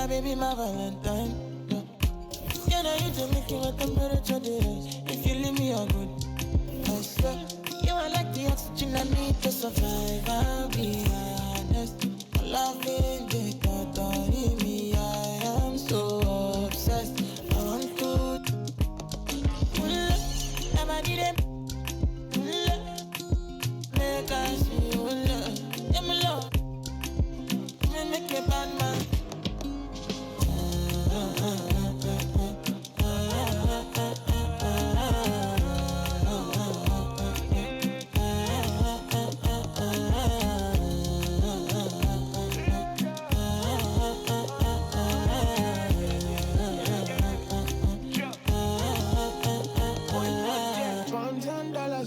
My baby, my Valentine. Yeah, now you just make my temperature rise. If you leave me a good, I swear. You are like the oxygen I need to survive. I'll be honest. Loving the thought of me, I am so obsessed. I want to never need it. Make I see you love. Yeah, my love. Make a bad man.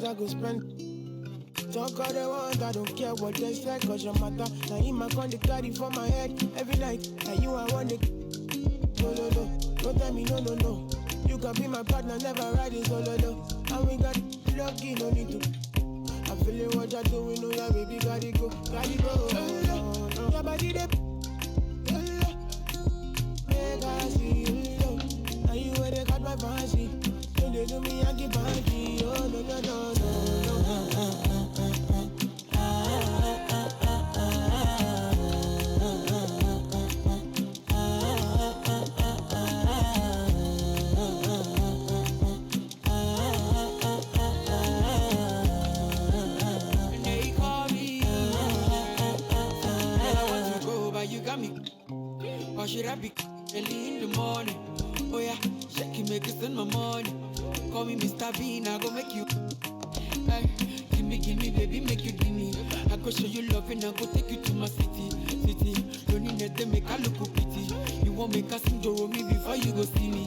I go spend. Talk all they want, I don't care what they say, cause your matter. Now in my con, they carry for my head every night. And you, I want it. No, don't tell me no. You can be my partner, never riding solo, though. And we got lucky, no need to. I'm feeling what you're doing, no, yeah, baby, gotta go. Yeah, body, they. Make I see you, love. Now you where they got my fancy. They do me, I give banky. Oh, no. They call me. I want to go, but you got me. Or should I be early in the morning? Oh yeah, shake it, make it spend my money. Call me Mr. Bean, I go make you. Hey, give me, baby, make you give me. I go show you love and I go take you to my city. Don't need to make a look pity. You won't make a sing to me before you go see me.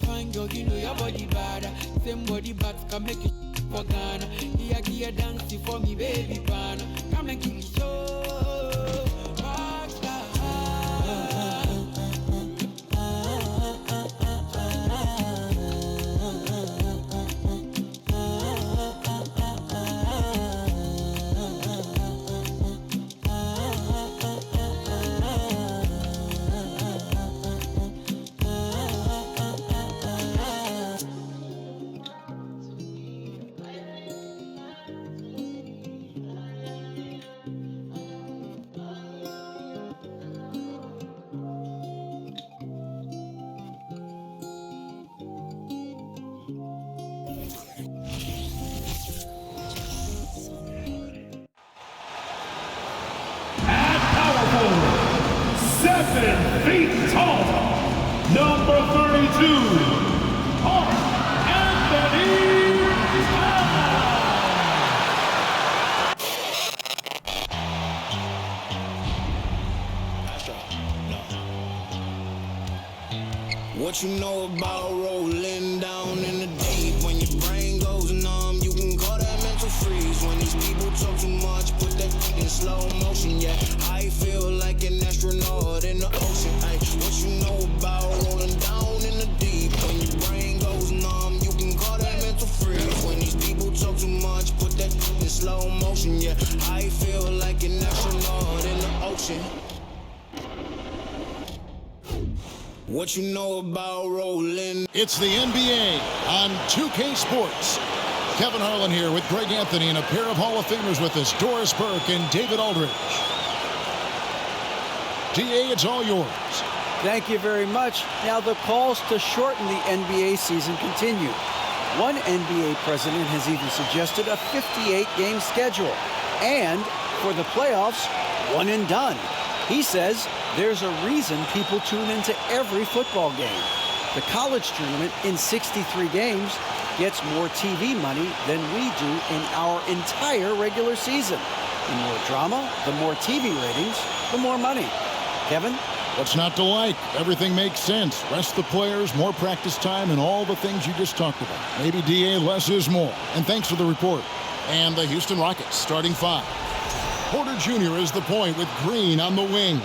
Fine girl, you know your body bad. Same body bad can make it for Ghana. Here, dance for me, baby, pana. Come and give me show. Number 32, Anthony. What you know about rolling down in the deep? When your brain goes numb, you can call that mental freeze. When these people talk too much, put that in slow motion. Yeah, I feel like an astronaut in the ocean. Ay, what you know about rolling down in the deep? When your brain goes numb, you can call that mental freeze. When these people talk too much, put that in slow motion. Yeah, I feel like an astronaut in the ocean. What you know about rolling? It's the NBA on 2K Sports. Kevin Harlan here with Greg Anthony and a pair of Hall of Famers with us, Doris Burke and David Aldridge. DA, it's all yours. Thank you very much. Now the calls to shorten the NBA season continue. One NBA president has even suggested a 58-game schedule. And for the playoffs, one and done. He says there's a reason people tune into every football game. The college tournament in 63 games gets more TV money than we do in our entire regular season. The more drama, the more TV ratings, the more money. Kevin? What's not to like? Everything makes sense. Rest the players, more practice time, and all the things you just talked about. Maybe, DA, less is more. And thanks for the report. And the Houston Rockets starting five. Porter Jr. is the point with Green on the wing.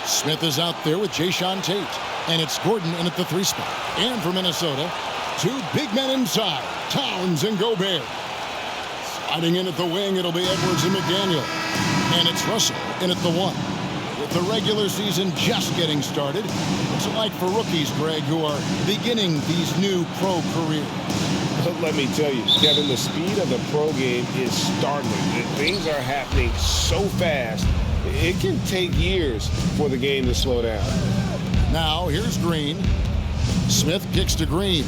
Smith is out there with Jayshawn Tate. And it's Gordon in at the 3 spot. And for Minnesota, two big men inside, Towns and Gobert. Sliding in at the wing, it'll be Edwards and McDaniel. And it's Russell in at the 1. With the regular season just getting started, what's it like for rookies, Greg, who are beginning these new pro careers? Let me tell you, Kevin, the speed of the pro game is startling. Things are happening so fast, it can take years for the game to slow down. Now, here's Green. Smith kicks to Green.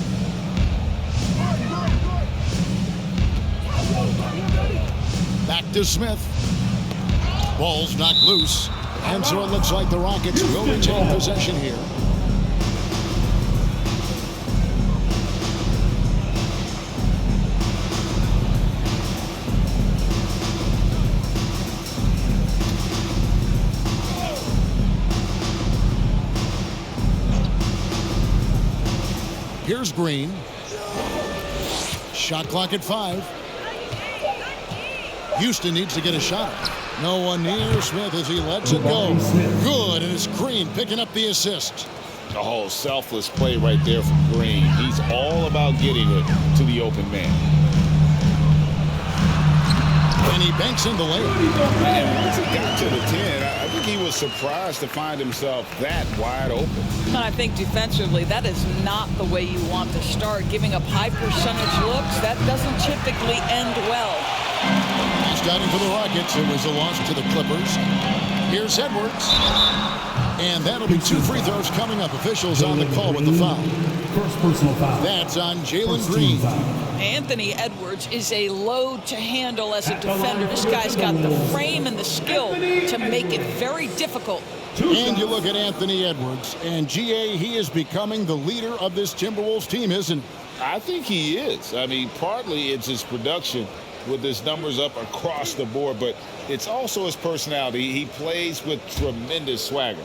Back to Smith. Ball's knocked loose. And so it looks like the Rockets will retain possession here. Here's Green. Shot clock at 5. Houston needs to get a shot. No one near Smith as he lets it go. Good, and it's Green picking up the assist. Oh, selfless play right there from Green. He's all about getting it to the open man. And he banks in the layup. And once he got to the 10, I think he was surprised to find himself that wide open. And I think defensively, that is not the way you want to start. Giving up high percentage looks, that doesn't typically end well. Starting for the Rockets, it was a loss to the Clippers. Here's Edwards. And that'll be 2 free throws coming up. Officials on the call with the foul. First personal foul. That's on Jalen Green. Anthony Edwards is a load to handle as a defender. This guy's got the frame and the skill to make it very difficult. And you look at Anthony Edwards, and GA, he is becoming the leader of this Timberwolves team, isn't he? I think he is. I mean, partly it's his production with his numbers up across the board, but it's also his personality. He plays with tremendous swagger.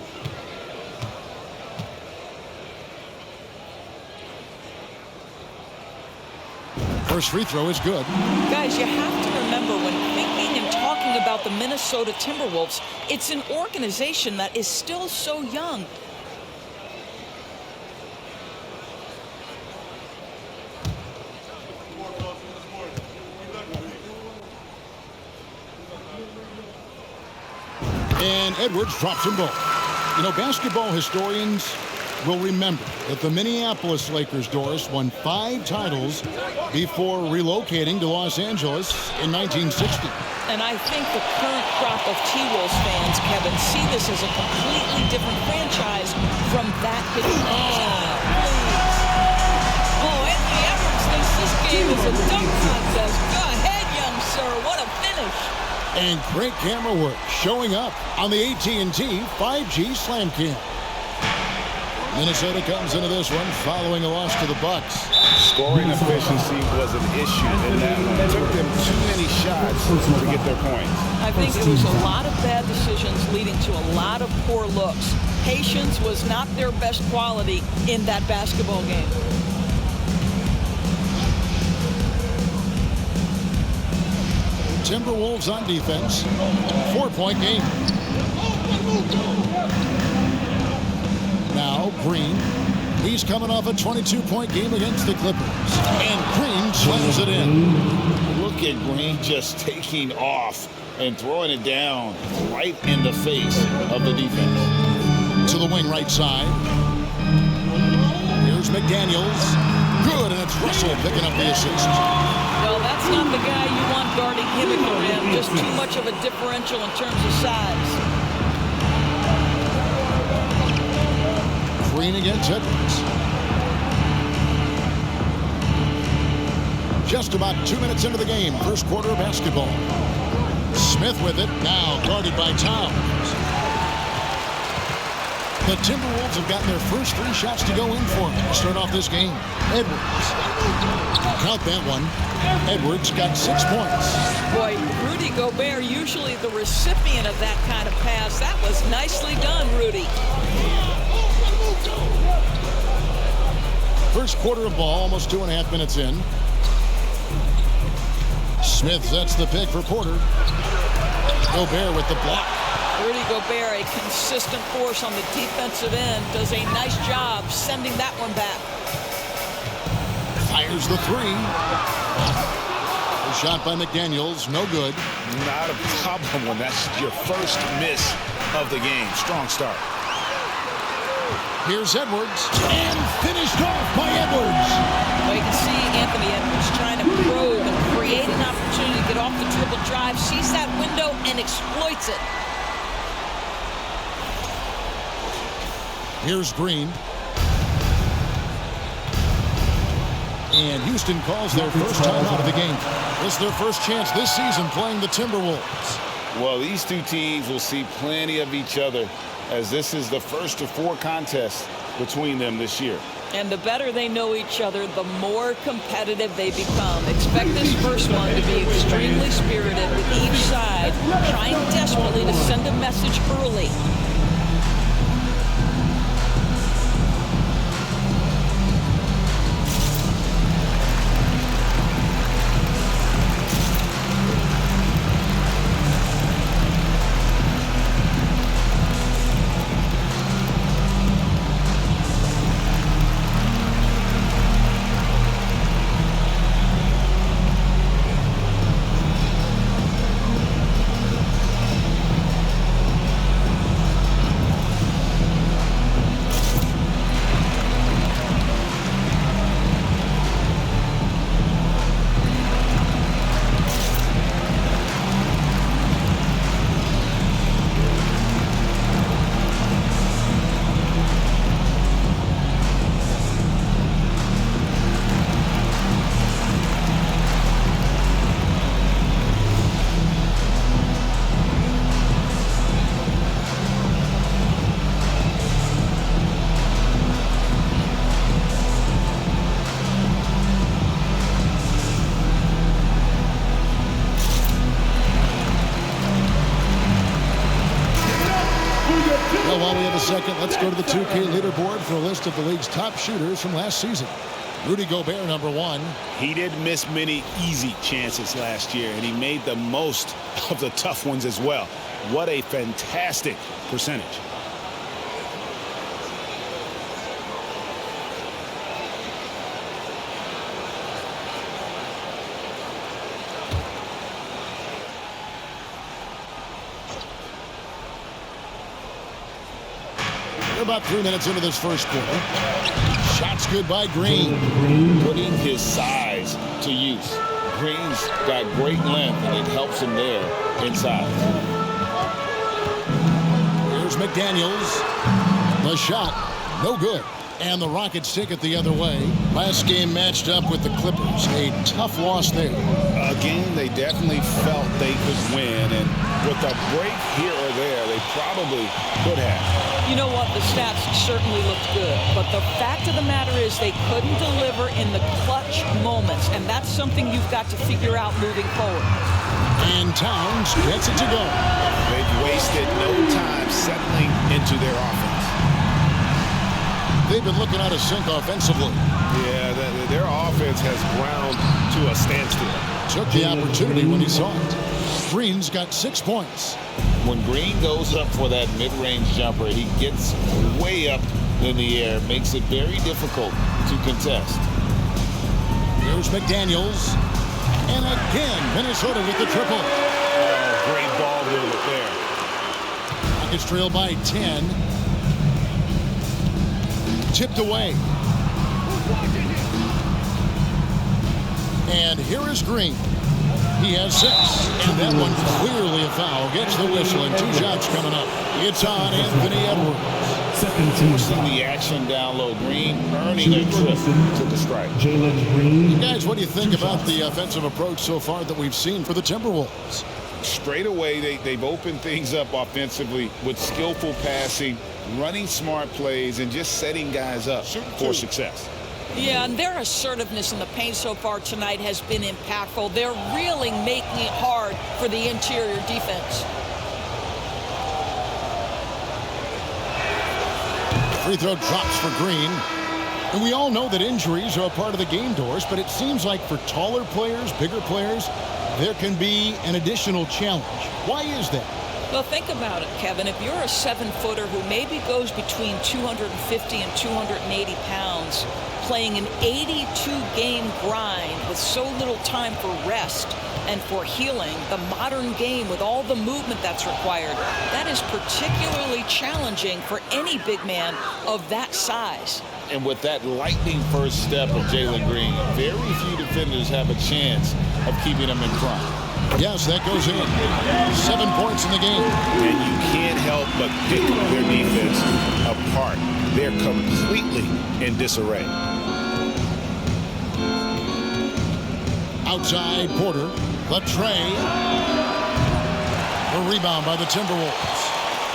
First free throw is good. Guys, you have to remember when thinking and talking about the Minnesota Timberwolves, it's an organization that is still so young. And Edwards drops him both. You know, basketball historians will remember that the Minneapolis Lakers, Doris, won 5 titles before relocating to Los Angeles in 1960. And I think the current crop of T-Wolves fans, Kevin, see this as a completely different franchise from that history. Oh, Anthony Edwards thinks this game is a dunk contest. Go ahead, young sir. What a finish. And great camera work showing up on the AT&T 5G Slam Cam. Minnesota comes into this one following a loss to the Bucks. Scoring efficiency was an issue in that one. It took them too many shots to get their points. I think it was a lot of bad decisions leading to a lot of poor looks. Patience was not their best quality in that basketball game. Timberwolves on defense. 4-point game. Now Green. He's coming off a 22-point game against the Clippers. And Green slams it in. Look at Green just taking off and throwing it down right in the face of the defense. To the wing right side. Here's McDaniels. Good, and it's Russell picking up the assist. Well, that's not the guy you want guarding him at the rim. Just too much of a differential in terms of size. Green against Edwards. Just about 2 minutes into the game, first quarter of basketball. Smith with it, now guarded by Towns. The Timberwolves have gotten their first 3 shots to go in for them to start off this game. Edwards. Count that one. Edwards got 6 points. Boy, Rudy Gobert, usually the recipient of that kind of pass. That was nicely done, Rudy. First quarter of ball, almost 2.5 minutes in. Smith sets the pick for Porter. Gobert with the block. Rudy Gobert, a consistent force on the defensive end, does a nice job sending that one back. Fires the 3. A shot by McDaniels, no good. Not a problem when that's your first miss of the game. Strong start. Here's Edwards, and finished off by Edwards. Well, you can see Anthony Edwards trying to probe and create an opportunity to get off the dribble drive, sees that window and exploits it. Here's Green. And Houston calls their first time out of the game. This is their first chance this season playing the Timberwolves. Well, these two teams will see plenty of each other, as this is the first of 4 contests between them this year. And the better they know each other, the more competitive they become. Expect this first one to be extremely spirited, with each side trying desperately to send a message early. Well, while we have a second, let's go to the 2K leaderboard for a list of the league's top shooters from last season. Rudy Gobert, number 1. He didn't miss many easy chances last year, and he made the most of the tough ones as well. What a fantastic percentage. We're about 3 minutes into this first quarter. Shots good by Green. Putting his size to use. Green's got great length, and it helps him there inside. Here's McDaniels. The shot, no good. And the Rockets take it the other way. Last game matched up with the Clippers. A tough loss there. A game they definitely felt they could win, and with a break here or there, they probably could have. You know what? The stats certainly looked good, but the fact of the matter is they couldn't deliver in the clutch moments, and that's something you've got to figure out moving forward. And Towns gets it to go. They've wasted no time settling into their offense. They've been looking out of sync offensively. Yeah, their offense has ground to a standstill. Took the opportunity when he saw it. Green's got 6 points. When Green goes up for that mid-range jumper, he gets way up in the air, makes it very difficult to contest. Here's McDaniels. And again, Minnesota with the triple. Oh, great ball movement there. Rockets trail by 10. Tipped away. And here is Green. He has 6. And that one clearly a foul. Gets the whistle, and 2 shots coming up. It's on Anthony Edwards. Forcing the action down low. Green earning a trip to the strike. You guys, what do you think about the offensive approach so far that we've seen for the Timberwolves? Straight away, they've opened things up offensively with skillful passing, running smart plays, and just setting guys up for success. Yeah, and their assertiveness in the paint so far tonight has been impactful. They're really making it hard for the interior defense. Free throw drops for Green. And we all know that injuries are a part of the game, Doris, but it seems like for taller players, bigger players, there can be an additional challenge. Why is that? Well, think about it, Kevin. If you're a 7-footer who maybe goes between 250 and 280 pounds, playing an 82-game grind with so little time for rest and for healing, the modern game with all the movement that's required, that is particularly challenging for any big man of that size. And with that lightning first step of Jalen Green, very few defenders have a chance of keeping him in front. Yes, that goes in. 7 points in the game. And you can't help but pick their defense apart. They're completely in disarray. Outside, Porter. The tray. A rebound by the Timberwolves.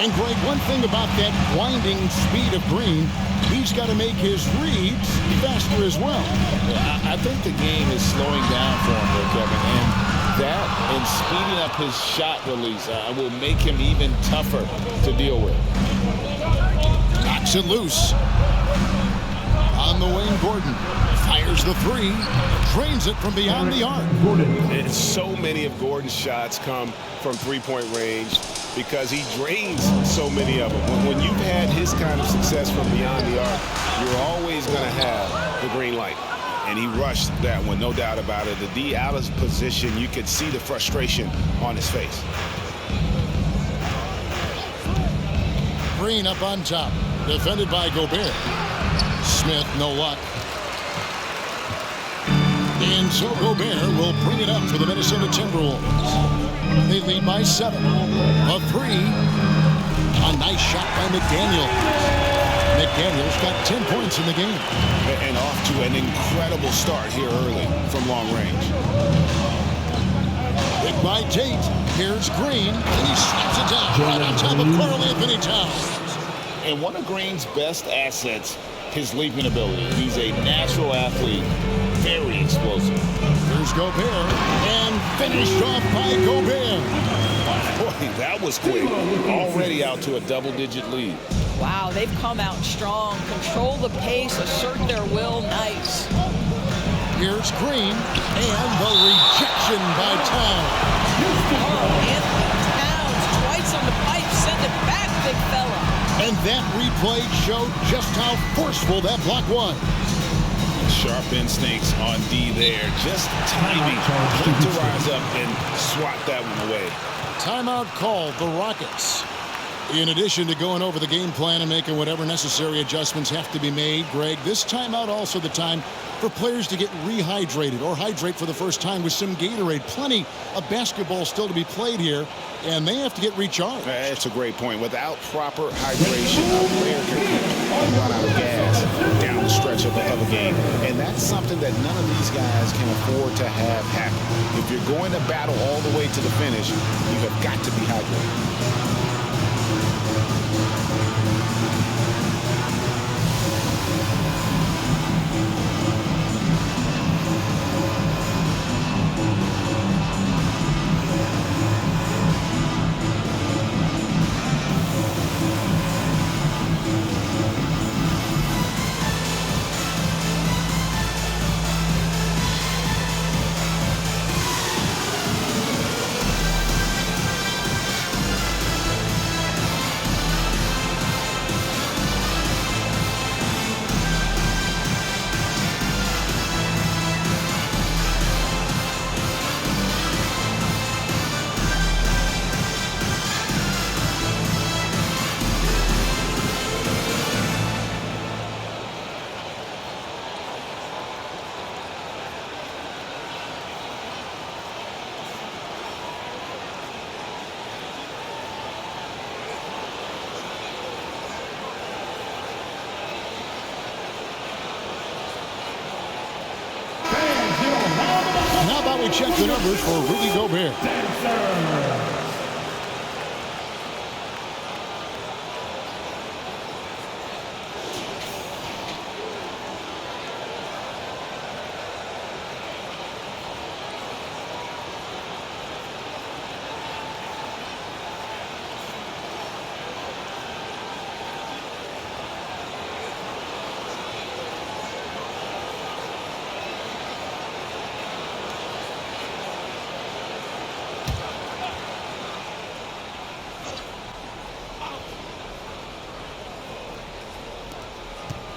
And Greg, one thing about that winding speed of Green, he's got to make his reads faster as well. I think the game is slowing down for him, though, Kevin. And that and speeding up his shot release will make him even tougher to deal with. Knocks it loose. On the wing, Gordon fires the three, drains it from beyond the arc. And so many of Gordon's shots come from three-point range because he drains so many of them. When you've had his kind of success from beyond the arc, you're always going to have the green light. And he rushed that one, no doubt about it. The D out of position, you could see the frustration on his face. Green up on top, defended by Gobert. Smith, no luck. And so Gobert will bring it up for the Minnesota Timberwolves. They lead by 7. A three. A nice shot by McDaniel. McDaniel's got 10 points in the game. And off to an incredible start here early from long range. Big by Tate. Here's Green, and he slaps it down right on top of Karl Anthony Towns. And one of Green's best assets, his leaping ability. He's a natural athlete, very explosive. Here's Gobert, and finished off by Gobert. Boy, that was quick. Already out to a double-digit lead. Wow, they've come out strong. Control the pace, assert their will. Nice. Here's Green, and the rejection by Towns. Oh, Anthony Towns, twice on the pipe. Send it back, big fella. And that replay showed just how forceful that block was. Sharp instincts on D there. Just timing to rise up and swat that one away. Timeout called the Rockets. In addition to going over the game plan and making whatever necessary adjustments have to be made, Greg, this timeout also the time for players to get rehydrated or hydrate for the first time with some Gatorade. Plenty of basketball still to be played here, and they have to get recharged. That's a great point. Without proper hydration, a player can run out of gas down the stretch of a game. And that's something that none of these guys can afford to have happen. If you're going to battle all the way to the finish, you have got to be hydrated. How about we check the numbers for Rudy Gobert?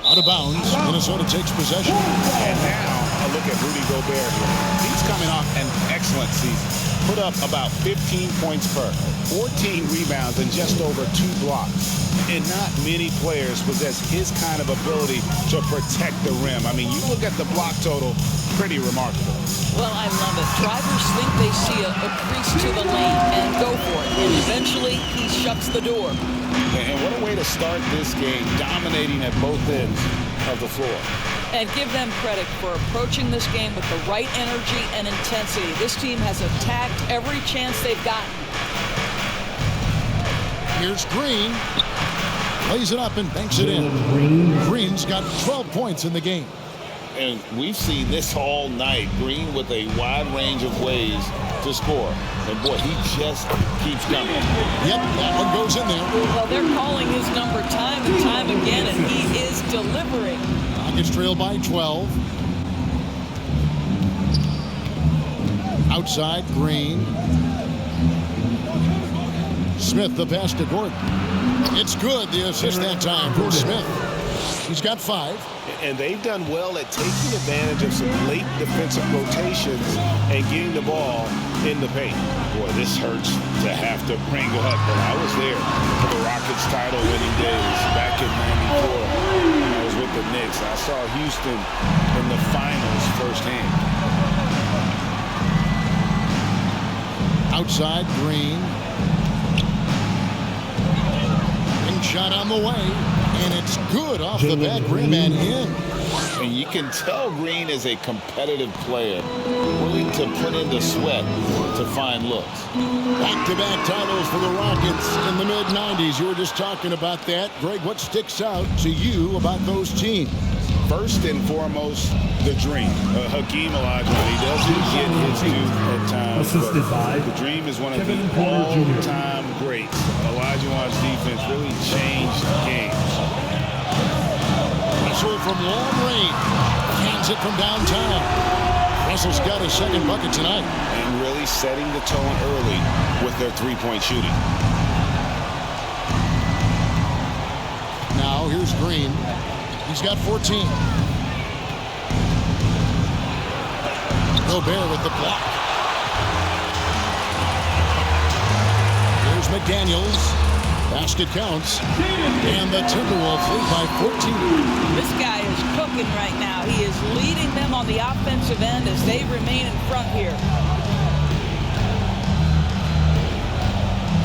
Out of bounds. Minnesota takes possession. And now a look at Rudy Gobert here. He's coming off an excellent season. Put up about 15 points per, 14 rebounds, and just over 2 blocks. And not many players possess his kind of ability to protect the rim. I mean, you look at the block total, pretty remarkable. Well, I love it. Drivers think they see a crease to the lane and go for it. And eventually, he shuts the door. And what a way to start this game, dominating at both ends of the floor. And give them credit for approaching this game with the right energy and intensity. This team has attacked every chance they've gotten. Here's Green. Plays it up and banks it in. Green's got 12 points in the game. And we've seen this all night. Green with a wide range of ways to score. And boy, he just keeps coming. Yep, that one goes in there. Well, they're calling his number time and time again, and he is delivering. Rockets trail by 12. Outside, Green. Smith, the pass to Gordon. It's good, the assist that time for Smith. He's got 5. And they've done well at taking advantage of some late defensive rotations and getting the ball in the paint. Boy, this hurts to have to bring it up, but I was there for the Rockets title-winning days back in '94 when I was with the Knicks. I saw Houston in the finals firsthand. Outside, Green. Shot on the way, and it's good off the back rim and in. And you can tell Green is a competitive player, willing to put in the sweat to find looks. Back-to-back titles for the Rockets in the mid-90s. You were just talking about that. Greg, what sticks out to you about those teams? First and foremost, the Dream. Hakeem Olajuwon, he doesn't get his due at times, but the Dream is one of the all-time greats. Olajuwon's defense really changed games. Russell from long range. Cans it from downtown. Russell's got his second bucket tonight. And really setting the tone early with their three-point shooting. Now here's Green. He's got 14. Gobert with the block. Here's McDaniels. Basket counts. And the Timberwolves lead by 14. This guy is cooking right now. He is leading them on the offensive end as they remain in front here.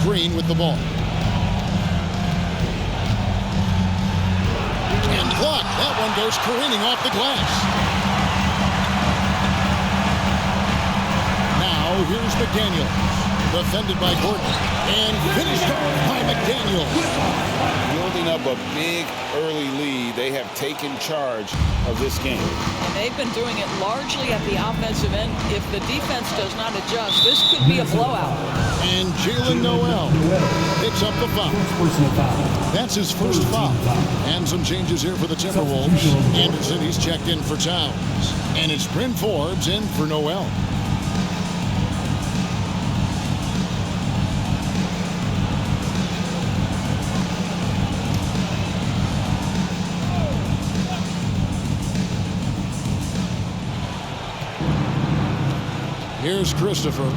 Green with the ball. And blocked. That one goes careening off the glass. Now here's McDaniels. Defended by Gordon. And finished off by McDaniels. Building up a big early lead. They have taken charge of this game. And they've been doing it largely at the offensive end. If the defense does not adjust, this could be a blowout. And Jalen Noel picks up the foul. That's his first foul. And some changes here for the Timberwolves. Anderson, he's checked in for Towns. And it's Bryn Forbes in for Noel. Here's Christopher.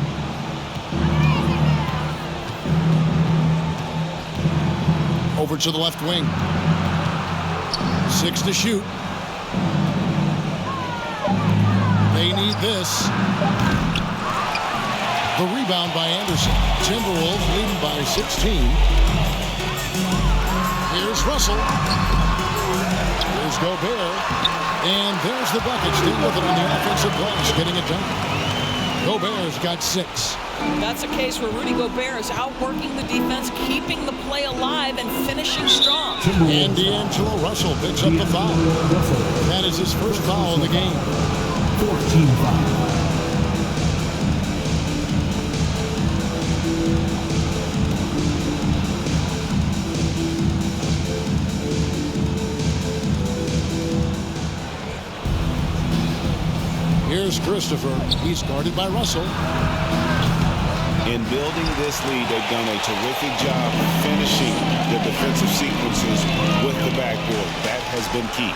Over to the left wing. 6 to shoot. They need this. The rebound by Anderson. Timberwolves leading by 16. Here's Russell. Here's Gobert. And there's the bucket. Still with it on the offensive glass, getting it done. Gobert's got 6. That's a case where Rudy Gobert is outworking the defense, keeping the play alive, and finishing strong. And D'Angelo Russell picks up the foul. That is his first foul in the game. 14 foul. Here's Christopher. He's guarded by Russell. In building this lead, they've done a terrific job finishing the defensive sequences with the backboard. That has been key.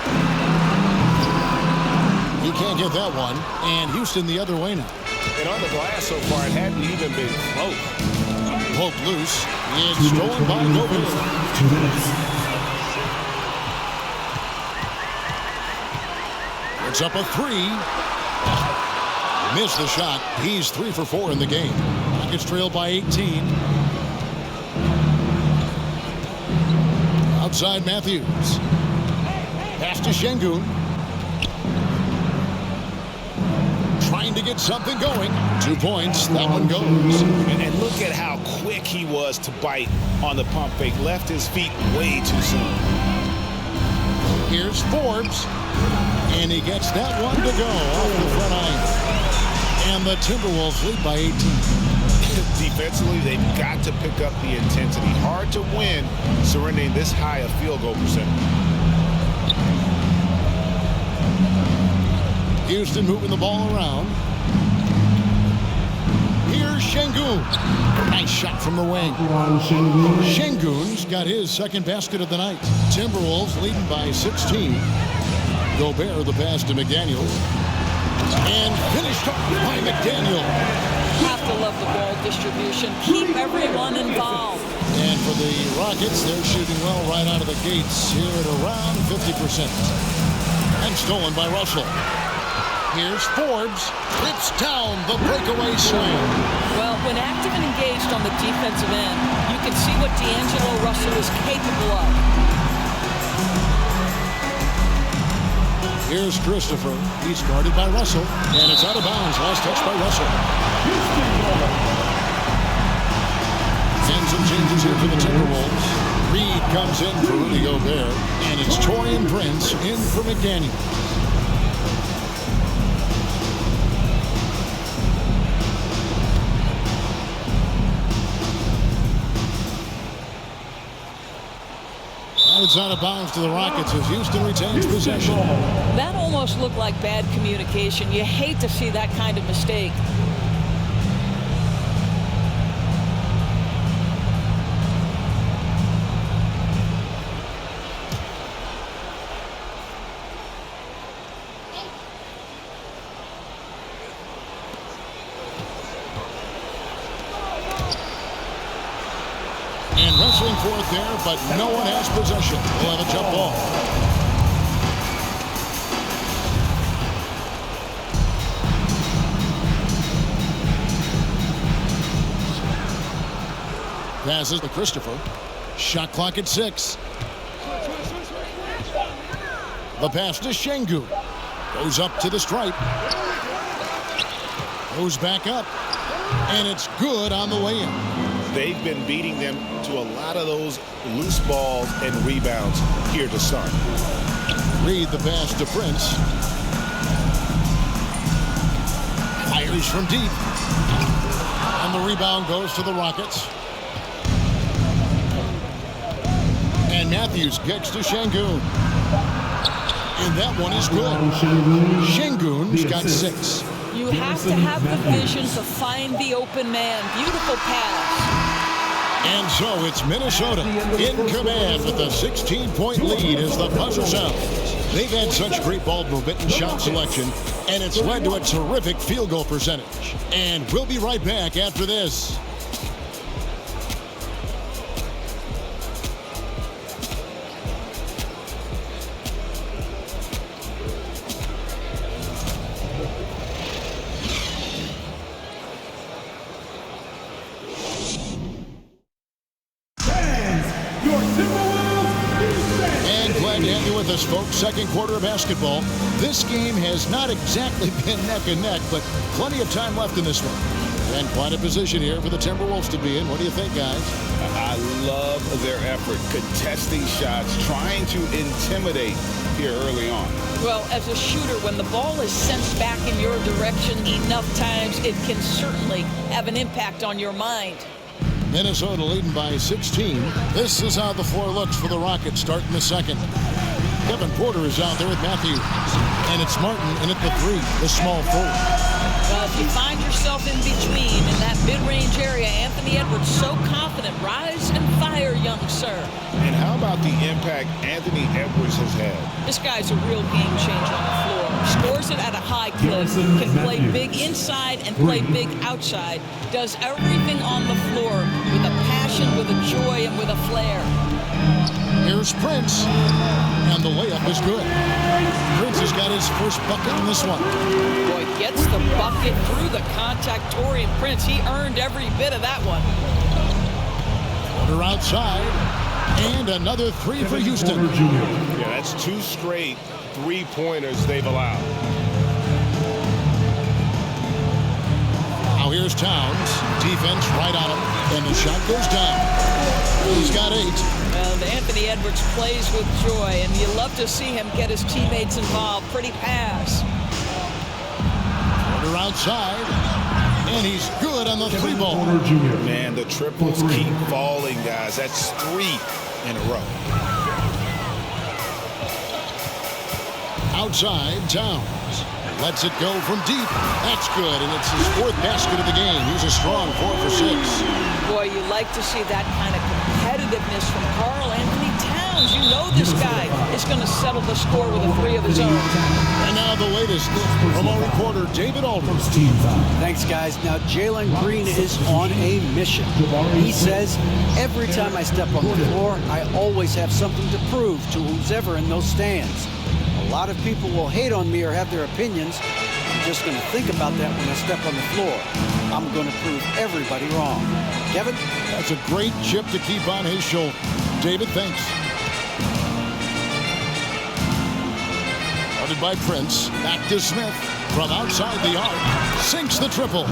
He can't get that one, and Houston the other way now. And on the glass so far, it hadn't even been close. Poked loose. It's stolen by Gobert. 2 minutes. It's up a 3. Missed the shot. He's 3 for 4 in the game. Rockets trail by 18. Outside Matthews. Pass to Şengün. Trying to get something going. 2 points. That one goes. And look at how quick he was to bite on the pump fake. Left his feet way too soon. Here's Forbes. And he gets that one to go off the front iron. And the Timberwolves lead by 18. Defensively, they've got to pick up the intensity. Hard to win surrendering this high a field goal percentage. Houston moving the ball around. Here's Şengün. Nice shot from the wing. Şengün's got his second basket of the night. Timberwolves leading by 16. Gobert the pass to McDaniel. And finished off by McDaniel. Have to love the ball distribution. Keep everyone involved. And for the Rockets, they're shooting well right out of the gates here at around 50%. And stolen by Russell. Here's Forbes. Rips down the breakaway slam. Well, when active and engaged on the defensive end, you can see what D'Angelo Russell is capable of. Here's Christopher. He's guarded by Russell. And it's out of bounds. Last touch by Russell. And some changes here for the Timberwolves. Reed comes in for Rudy Gobert. And it's Taurean Prince in for McDaniel. It's out of bounds to the Rockets as Houston retains possession. That almost looked like bad communication. You hate to see that kind of mistake. And wrestling for it there, but no one has possession. We'll have a jump ball. Passes to Christopher. Shot clock at 6. The pass to Şengün. Goes up to the stripe. Goes back up. And it's good on the way in. They've been beating them to a lot of those loose balls and rebounds here to start. Reed the pass to Prince. Fires from deep. And the rebound goes to the Rockets. And Matthews gets to Şengün. And that one is good. Şengün's got 6. You have to have the vision to find the open man. Beautiful pass. And so it's Minnesota in command with a 16-point lead as the buzzer sounds. They've had such great ball movement and shot selection, and it's led to a terrific field goal percentage. And we'll be right back after this. Folks, second quarter of basketball. This game has not exactly been neck and neck, but plenty of time left in this one. And quite a position here for the Timberwolves to be in. What do you think, guys? I love their effort, contesting shots, trying to intimidate here early on. Well, as a shooter, when the ball is sent back in your direction enough times, it can certainly have an impact on your mind. Minnesota leading by 16. This is how the floor looks for the Rockets starting the second. Kevin Porter is out there with Matthews. And it's Martin in at the 3, the small forward. Well, if you find yourself in between in that mid-range area, Anthony Edwards so confident. Rise and fire, young sir. And how about the impact Anthony Edwards has had? This guy's a real game changer on the floor. Scores it at a high clip, can play big inside and play big outside. Does everything on the floor with a passion, with a joy, and with a flair. Here's Prince, and the layup is good. Prince has got his first bucket in this one. Boy, gets the bucket through the contact. Torian Prince, he earned every bit of that one. Porter outside, and another three for Houston. Yeah, that's 2 straight three-pointers they've allowed. Now here's Towns. Defense right on him, and the shot goes down. He's got 8. And Anthony Edwards plays with joy, and you love to see him get his teammates involved. Pretty pass. Porter outside, and he's good on the 3-ball. Man, the triples keep falling, guys. That's 3 in a row. Outside, Towns lets it go from deep. That's good, and it's his 4th basket of the game. He's a strong 4 for 6. Boy, you like to see that kind of competitiveness from Karl Anthony Towns. You know this guy is going to settle the score with a 3 of his own. And now the latest from our reporter, David Aldridge. Thanks, guys. Now, Jalen Green is on a mission. He says, every time I step on the floor, I always have something to prove to who's ever in those stands. A lot of people will hate on me or have their opinions. I'm just going to think about that when I step on the floor. I'm going to prove everybody wrong. Kevin? That's a great chip to keep on his shoulder. David, thanks. Started by Prince. Back to Smith. From outside the arc. Sinks the triple.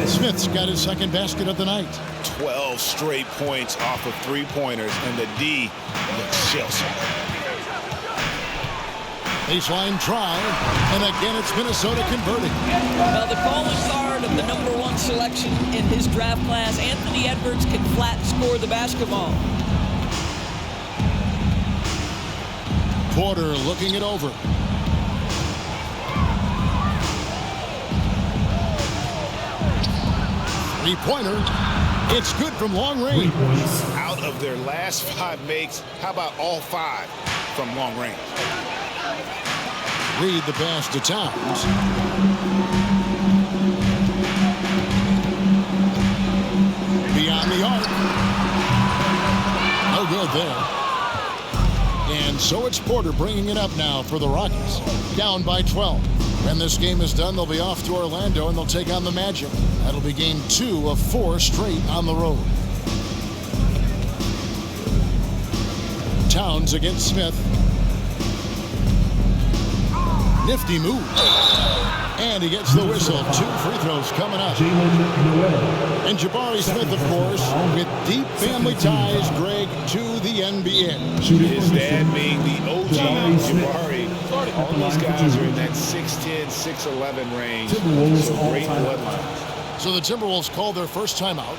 Smith's got his 2nd basket of the night. 12 straight points off of 3-pointers, and the D looks shell-shocked. Baseline try, and again it's Minnesota converting. Well, the calling card of the #1 selection in his draft class, Anthony Edwards, can flat score the basketball. Porter looking it over. Three-pointer. It's good from long range. Out of their last 5 makes, how about all 5 from long range? Read the pass to Towns. Beyond the arc. No good there. And so it's Porter bringing it up now for the Rockets. Down by 12. When this game is done, they'll be off to Orlando and they'll take on the Magic. That'll be game 2 of 4 straight on the road. Towns against Smith. Nifty move. And he gets the whistle. 2 free throws coming up. And Jabari Smith, of course, with deep family ties, Greg, to the NBA. His dad being the OG Jabari. All these guys are in that 6'10", 6'11" range. So great bloodline. So the Timberwolves call their first timeout.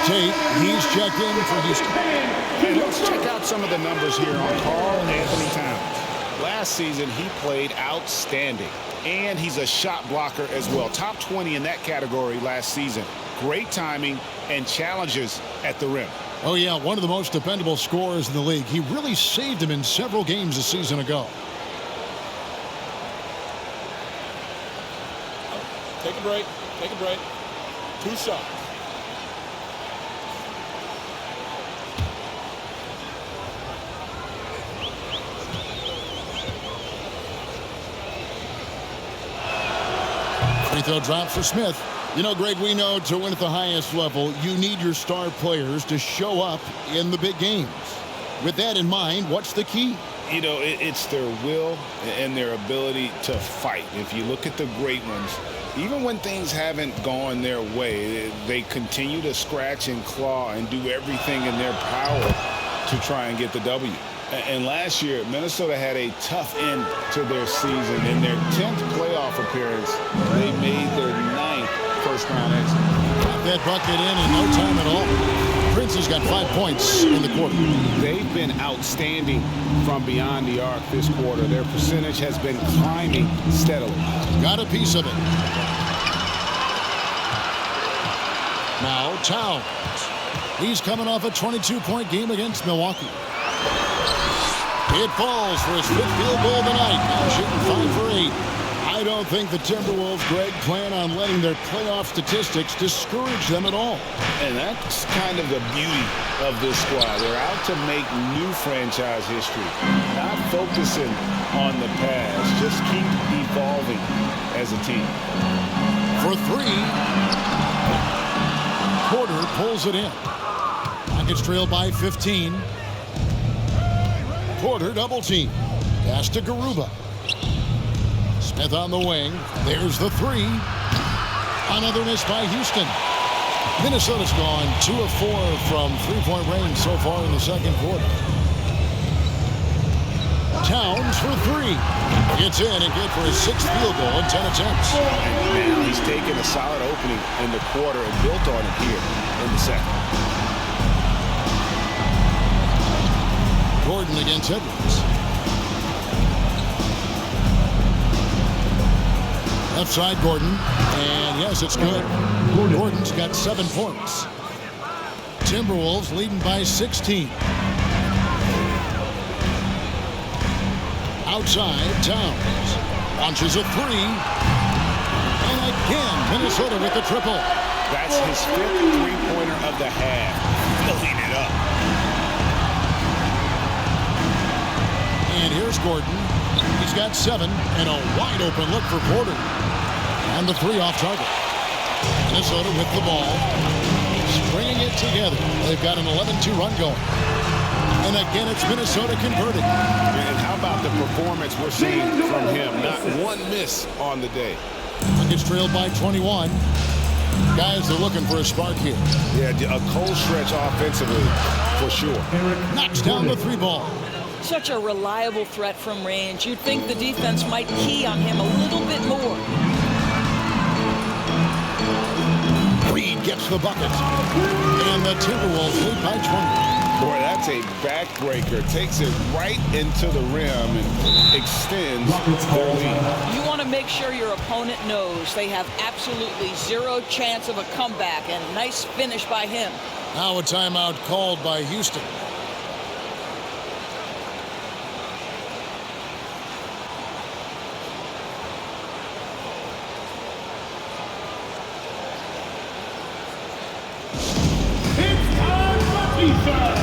Tate, he's checked in for Houston. And let's check out some of the numbers here on Karl Anthony Towns. Last season, he played outstanding, and he's a shot blocker as well. Top 20 in that category last season. Great timing and challenges at the rim. Oh, yeah, one of the most dependable scorers in the league. He really saved him in several games a season ago. Take a break. Take a break. 2 shots. Free throw drop for Smith. You know, Greg, we know to win at the highest level, you need your star players to show up in the big games. With that in mind, what's the key? You know, it's their will and their ability to fight. If you look at the great ones, even when things haven't gone their way, they continue to scratch and claw and do everything in their power to try and get the W. And last year, Minnesota had a tough end to their season. In their 10th playoff appearance, they made their 9th first-round exit. Got that bucket in no time at all. Prince has got 5 points in the quarter. They've been outstanding from beyond the arc this quarter. Their percentage has been climbing steadily. Got a piece of it. Now Towns. He's coming off a 22-point game against Milwaukee. It falls for his 5th field goal of the night. Now shooting 5 for 8. I don't think the Timberwolves, Greg, plan on letting their playoff statistics discourage them at all. And that's kind of the beauty of this squad. They're out to make new franchise history, not focusing on the past. Just keep evolving as a team. For 3, Porter pulls it in. Rockets trail by 15. Porter double team. Pass to Garuba. Smith on the wing. There's the 3. Another miss by Houston. Minnesota's gone 2 of 4 from 3-point range so far in the second quarter. Towns for 3. Gets in and good for his 6th field goal in 10 attempts. And now he's taken a solid opening in the quarter and built on it here in the second. Gordon against Edwards. Left side, Gordon. And yes, it's good. Gordon's got 7 points. Timberwolves leading by 16. Outside, Towns. Launches a 3. And again, Minnesota with the triple. That's his 5th three-pointer of the half. Filling it up. And here's Gordon. He's got 7 and a wide open look for Porter. And the 3 off target. Minnesota with the ball. Stringing it together. They've got an 11-2 run going. And again, it's Minnesota converting. And how about the performance we're seeing from him? Not one miss on the day. Nuggets trailed by 21. Guys are looking for a spark here. Yeah, a cold stretch offensively for sure. Knocks down the 3 ball. Such a reliable threat from range. You'd think the defense might key on him a little bit more. Reed gets the bucket. And the Timberwolves lead by 20. Boy, that's a backbreaker. Takes it right into the rim and extends their lead. You want to make sure your opponent knows they have absolutely 0 chance of a comeback, and nice finish by him. Now a timeout called by Houston. It's time for defense.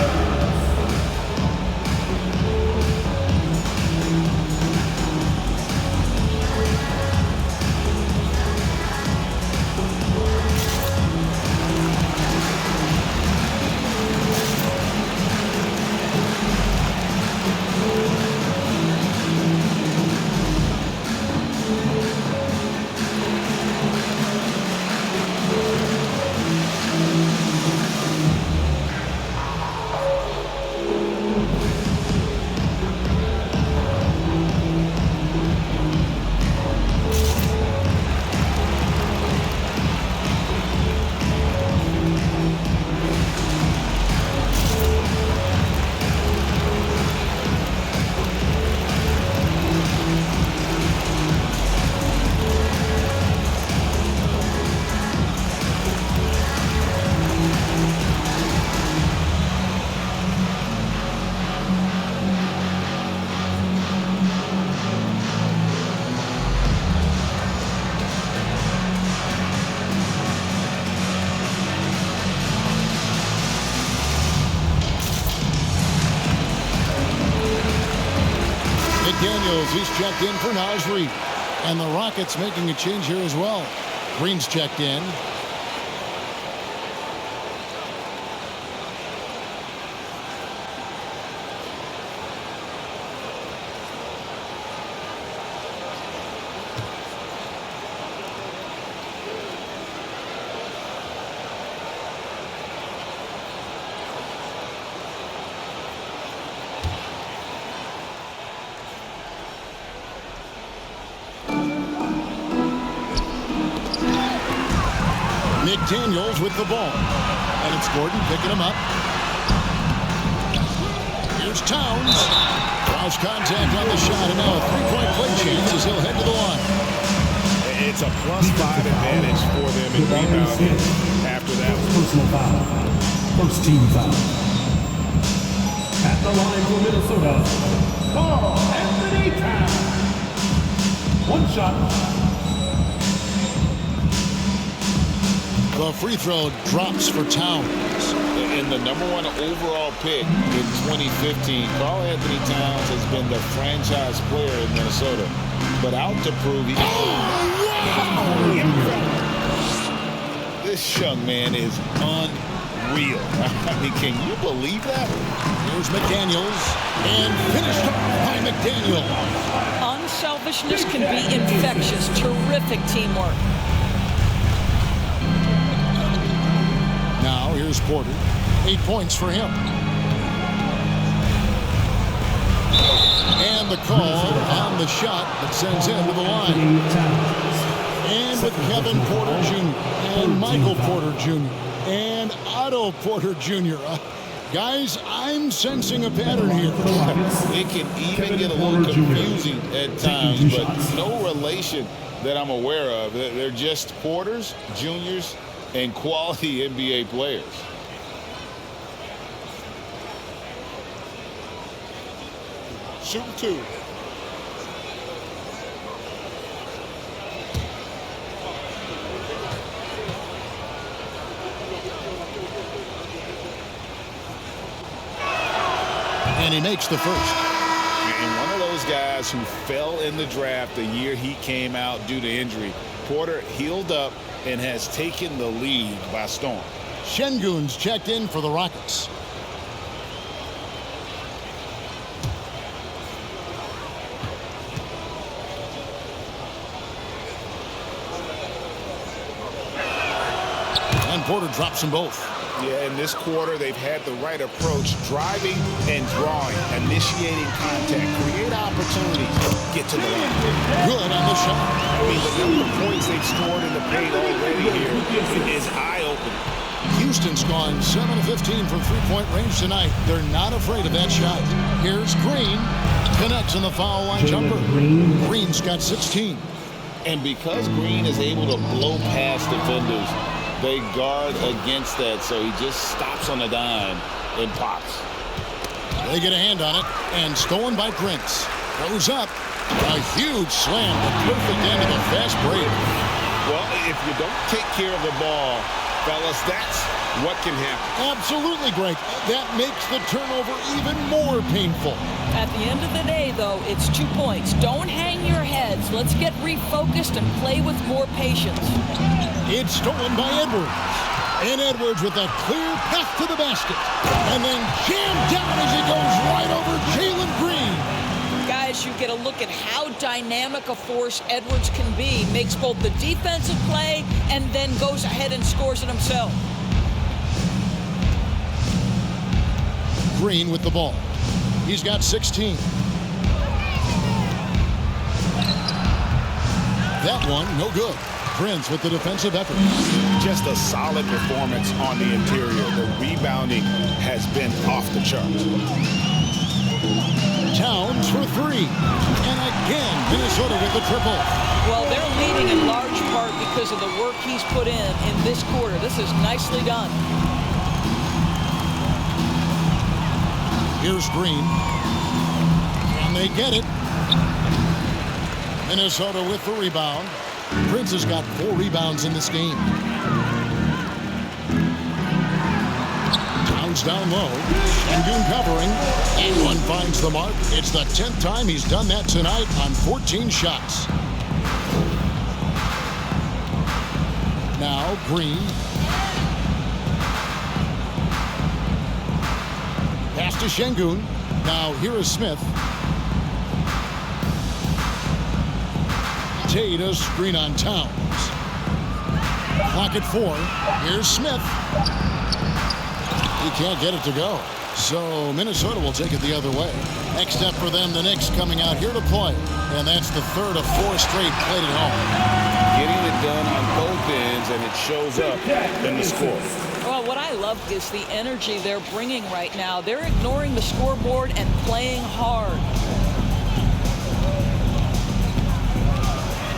McDaniels, he's checked in for Nasri. And the Rockets making a change here as well. Green's checked in. McDaniels with the ball. And it's Gordon picking him up. Here's Towns. Draws contact on the shot, and now a three-point play chance as he'll head to the line. It's a +5 advantage for them in rebounding after that. Personal foul. First team foul. At the line for Minnesota, Carl Anthony Towns. One shot. The free throw drops for Towns. And the #1 overall pick in 2015, Carl Anthony Towns has been the franchise player in Minnesota. But out to prove he... This young man is unreal. I mean, can you believe that? Here's McDaniels. And finished off by McDaniels. Unselfishness can be infectious. Terrific teamwork. Now here's Porter. 8 points for him. And the call on the shot that sends him to the line. And with Kevin Porter Jr. and Michael Porter Jr. and Otto Porter Jr. Guys, I'm sensing a pattern here. It can even get a little confusing at times, but no relation that I'm aware of. They're just Porters, Juniors, and quality NBA players. Shooting 2. And he makes the first. And one of those guys who fell in the draft the year he came out due to injury. Porter healed up and has taken the league by storm. Şengün's checked in for the Rockets. And Porter drops them both. Yeah, in this quarter, they've had the right approach, driving and drawing, initiating contact, create opportunities, get to the line. Good on the shot. I mean, the number of points they've scored in the paint already here is eye-opening. Houston's gone 7 of 15 from three-point range tonight. They're not afraid of that shot. Here's Green. Connects on the foul line jumper. Green's got 16. And because Green is able to blow past defenders, they guard against that, so he just stops on a dime and pops. They get a hand on it, and stolen by Prince. Goes up. A huge slam. The perfect end of a fast break. Well, if you don't take care of the ball, fellas, that's what can happen. Absolutely, Greg. That makes the turnover even more painful. At the end of the day, though, it's 2 points. Don't hang your heads. Let's get refocused and play with more patience. It's stolen by Edwards. And Edwards with a clear path to the basket. And then jammed down as he goes right over Jalen Green. Guys, you get a look at how dynamic a force Edwards can be. Makes both the defensive play and then goes ahead and scores it himself. Green with the ball. He's got 16. That one, no good. Prince with the defensive effort. Just a solid performance on the interior. The rebounding has been off the charts. Towns for 3. And again, Minnesota with the triple. Well, they're leading in large part because of the work he's put in this quarter. This is nicely done. Here's Green. And they get it. Minnesota with the rebound. Prince has got 4 rebounds in this game. Towns Jones down low. Shengun covering. And one finds the mark. It's the 10th time he's done that tonight on 14 shots. Now Green. Pass to Shengun. Now here is Smith. Tate screen on Towns. Clock at 4. Here's Smith. He can't get it to go. So Minnesota will take it the other way. Next up for them, the Knicks coming out here to play. And that's the third of 4 straight played at home. Getting it done on both ends, and it shows up in the score. Well, what I love is the energy they're bringing right now. They're ignoring the scoreboard and playing hard.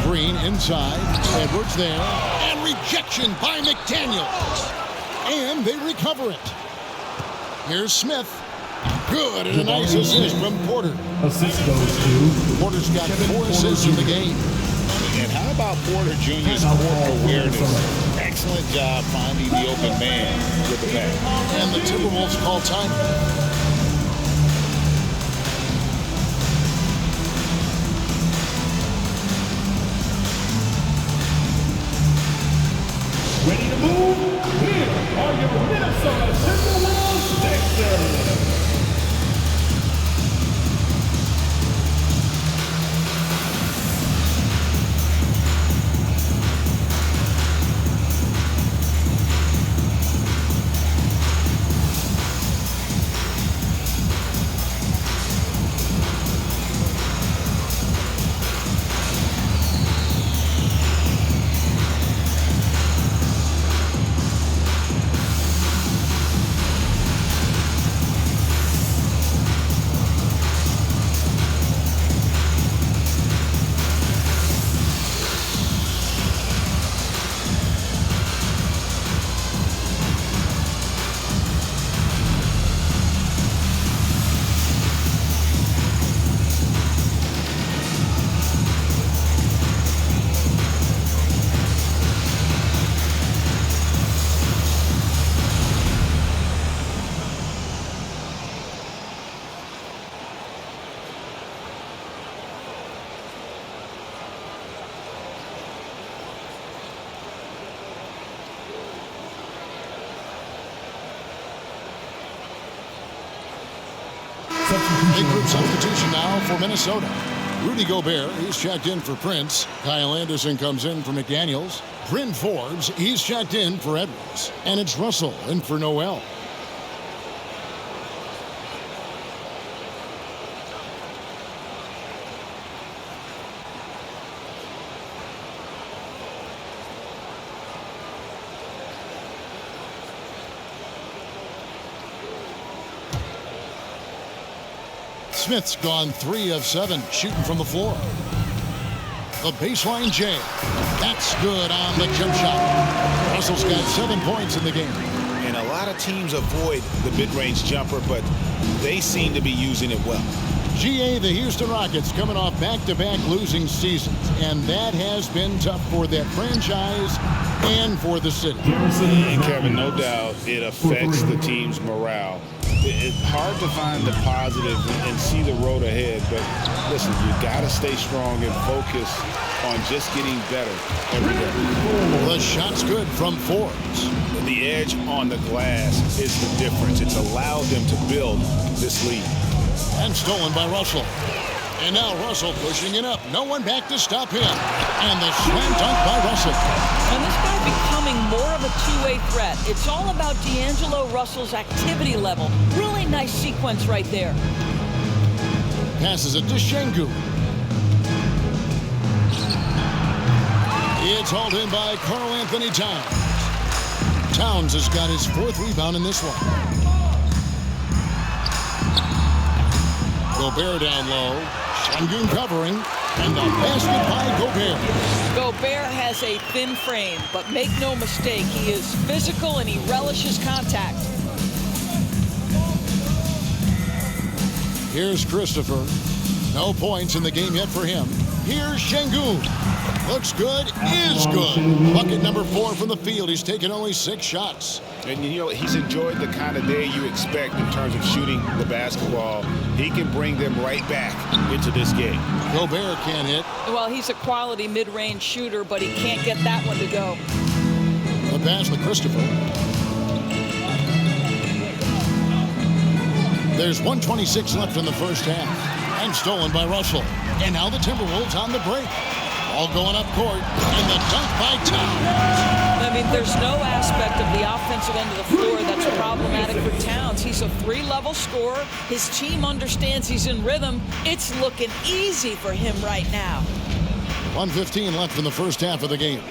Green inside. Edwards there. And rejection by McDaniels. And they recover it. Here's Smith. Good, and a nice assist from Porter. Assist goes to Porter's got 4 assists in the game. And how about Porter Jr.'s court awareness? Excellent job finding the open man with the pass. And the Timberwolves call time. ready to move. Here are your Minnesota Timberwolves Sixers. Big group substitution now for Minnesota. Rudy Gobert, he's checked in for Prince. Kyle Anderson comes in for McDaniels. Bryn Forbes, he's checked in for Edwards. And it's Russell in for Noel. Smith's gone 3 of 7 shooting from the floor. The baseline J. That's good on the jump shot. Russell's got 7 points in the game. And a lot of teams avoid the mid-range jumper, but they seem to be using it well. GA, the Houston Rockets, coming off back-to-back losing seasons, and that has been tough for that franchise and for the city. And Kevin, no doubt it affects the team's morale. It's hard to find the positive and see the road ahead, but listen, you got to stay strong and focus on just getting better every day. The shot's good from Forbes. The edge on the glass is the difference. It's allowed them to build this lead. And stolen by Russell. And now Russell pushing it up. No one back to stop him. And the slam dunk by Russell. And this guy becoming more of a two-way threat. It's all about D'Angelo Russell's activity level. Really nice sequence right there. Passes it to Shengun. It's hauled in by Karl Anthony Towns. Towns has got his 4th rebound in this one. Gobert down low. Shengun covering. And the basket by Gobert. Gobert has a thin frame, but make no mistake, he is physical and he relishes contact. Here's Christopher. No points in the game yet for him. Here's Shengun. Looks good, is good. Bucket number 4 from the field. He's taken only 6 shots. And, you know, he's enjoyed the kind of day you expect in terms of shooting the basketball. He can bring them right back into this game. Gobert can't hit. Well, he's a quality mid-range shooter, but he can't get that one to go. The pass to Christopher. There's 1:26 left in the first half. And stolen by Russell. And now the Timberwolves on the break. All going up court. And the dunk by Towns. I mean, there's no aspect of the offensive end of the floor that's problematic for Towns. He's a 3-level scorer. His team understands he's in rhythm. It's looking easy for him right now. 1:15 left in the first half of the game.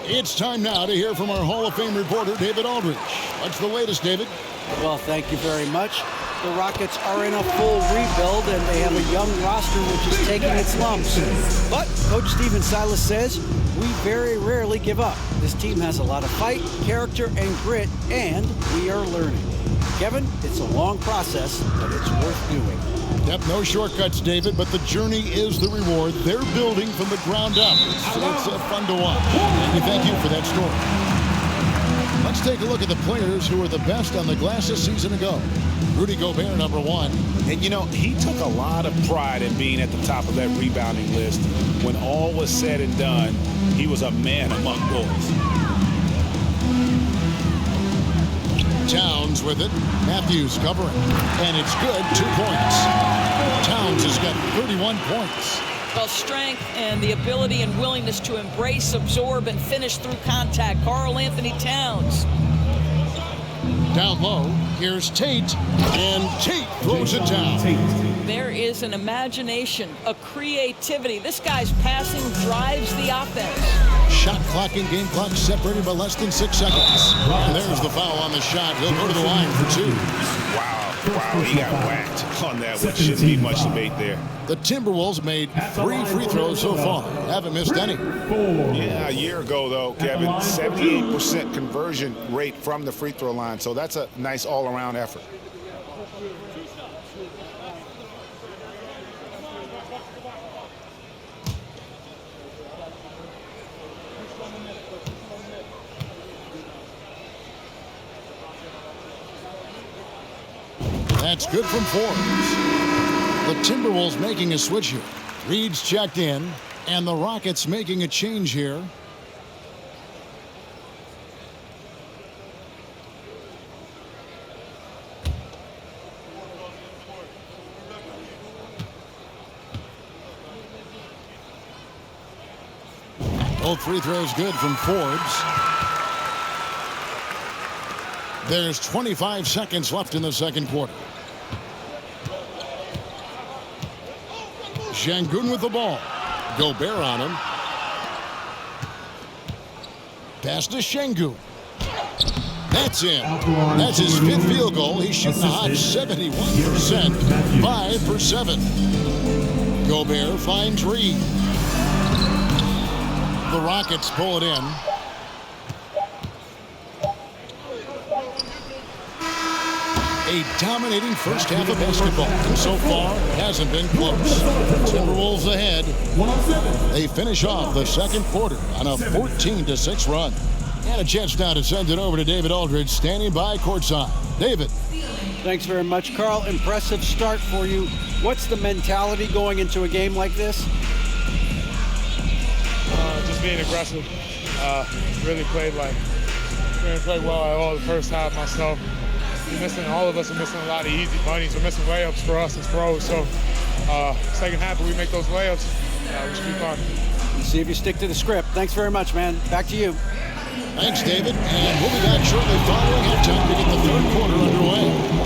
It's time now to hear from our Hall of Fame reporter, David Aldridge. What's the latest, David? Well, thank you very much. The Rockets are in a full rebuild, and they have a young roster which is taking its lumps. But Coach Stephen Silas says, we very rarely give up. This team has a lot of fight, character, and grit, and we are learning. Kevin, it's a long process, but it's worth doing. Yep, no shortcuts, David, but the journey is the reward. They're building from the ground up. It's fun to watch. And we thank you for that story. Let's take a look at the players who were the best on the glass a season ago. Rudy Gobert, number 1. And, you know, he took a lot of pride in being at the top of that rebounding list. When all was said and done, he was a man among boys. Towns with it. Matthews covering. And it's good. 2 points. Towns has got 31 points. Well, strength and the ability and willingness to embrace, absorb, and finish through contact. Karl Anthony Towns. Down low, here's Tate, and Tate throws it down. There is an imagination, a creativity. This guy's passing drives the offense. Shot clock and game clock separated by less than 6 seconds. And there's the foul on the shot. He'll go to the line for 2. Wow, he got whacked on that, which shouldn't be much debate there. The Timberwolves made 3 free throws so far. Haven't missed any. Yeah, a year ago, though, Kevin, 78% conversion rate from the free throw line. So that's a nice all-around effort. That's good from Forbes. The Timberwolves making a switch here. Reed's checked in, and the Rockets making a change here. Both free throws good from Forbes. There's 25 seconds left in the second quarter. Şengün with the ball. Gobert on him. Pass to Şengün. That's in. That's his 5th field goal. He's shooting a hot 71%. 5 for 7. Gobert finds Reed. The Rockets pull it in. A dominating first half of basketball. And so far, hasn't been close. Timberwolves ahead. They finish off the second quarter on a 14-6 run. And a chance now to send it over to David Aldridge, standing by courtside. David. Thanks very much, Carl. Impressive start for you. What's the mentality going into a game like this? Just being aggressive. Really played well at all the first half myself. All of us are missing a lot of easy bunnies. We're missing layups for us as pros. So second half, if we make those layups, we should be fine. See if you stick to the script. Thanks very much, man. Back to you. Thanks, David. And we'll be back shortly following halftime to get the third quarter underway.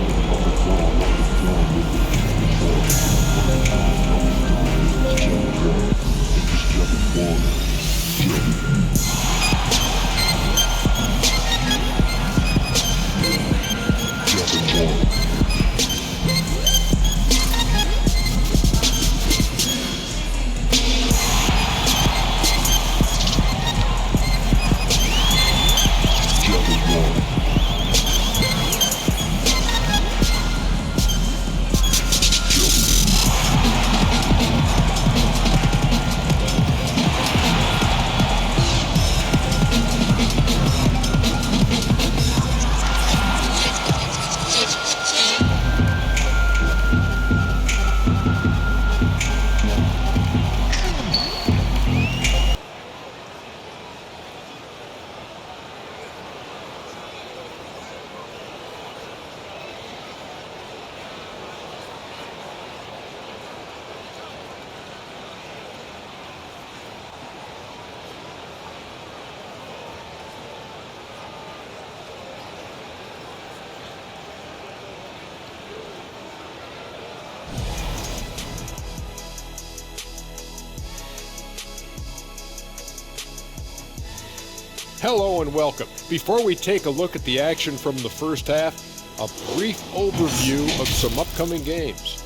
Hello and welcome. Before we take a look at the action from the first half, a brief overview of some upcoming games.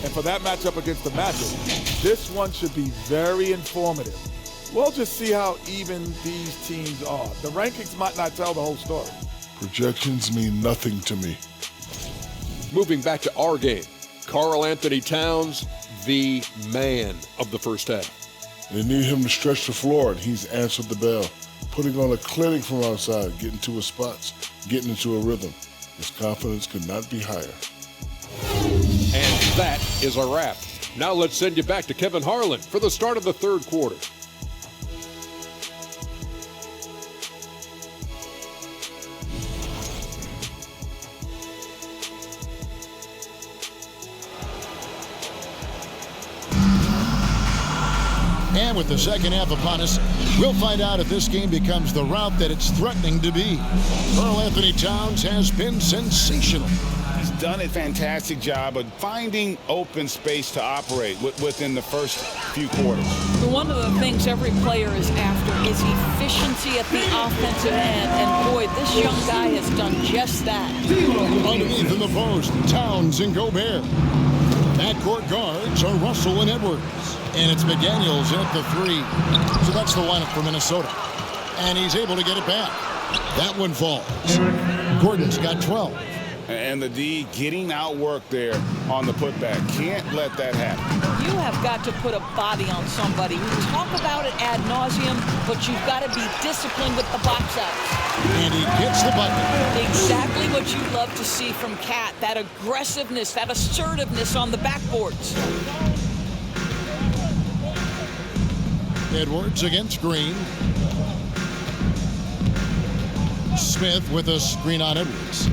And for that matchup against the Magic, this one should be very informative. We'll just see how even these teams are. The rankings might not tell the whole story. Projections mean nothing to me. Moving back to our game, Karl Anthony Towns, the man of the first half. They need him to stretch the floor, and he's answered the bell. Putting on a clinic from outside, getting to his spots, getting into a rhythm. His confidence could not be higher. And that is a wrap. Now let's send you back to Kevin Harlan for the start of the third quarter. And with the second half upon us, we'll find out if this game becomes the route that it's threatening to be. Karl Anthony Towns has been sensational. He's done a fantastic job of finding open space to operate within the first few quarters. One of the things every player is after is efficiency at the offensive end. And boy, this young guy has done just that. Underneath in the post, Towns and Gobert. Backcourt guards are Russell and Edwards. And it's McDaniels in at the three. So that's the lineup for Minnesota. And he's able to get it back. That one falls. Gordon's got 12. And the D getting outworked there on the putback. Can't let that happen. You have got to put a body on somebody. We talk about it ad nauseum, but you've got to be disciplined with the box outs. And he gets the bucket. Exactly what you love to see from Cat. That aggressiveness, that assertiveness on the backboards. Edwards against Green. Smith with a screen on Edwards.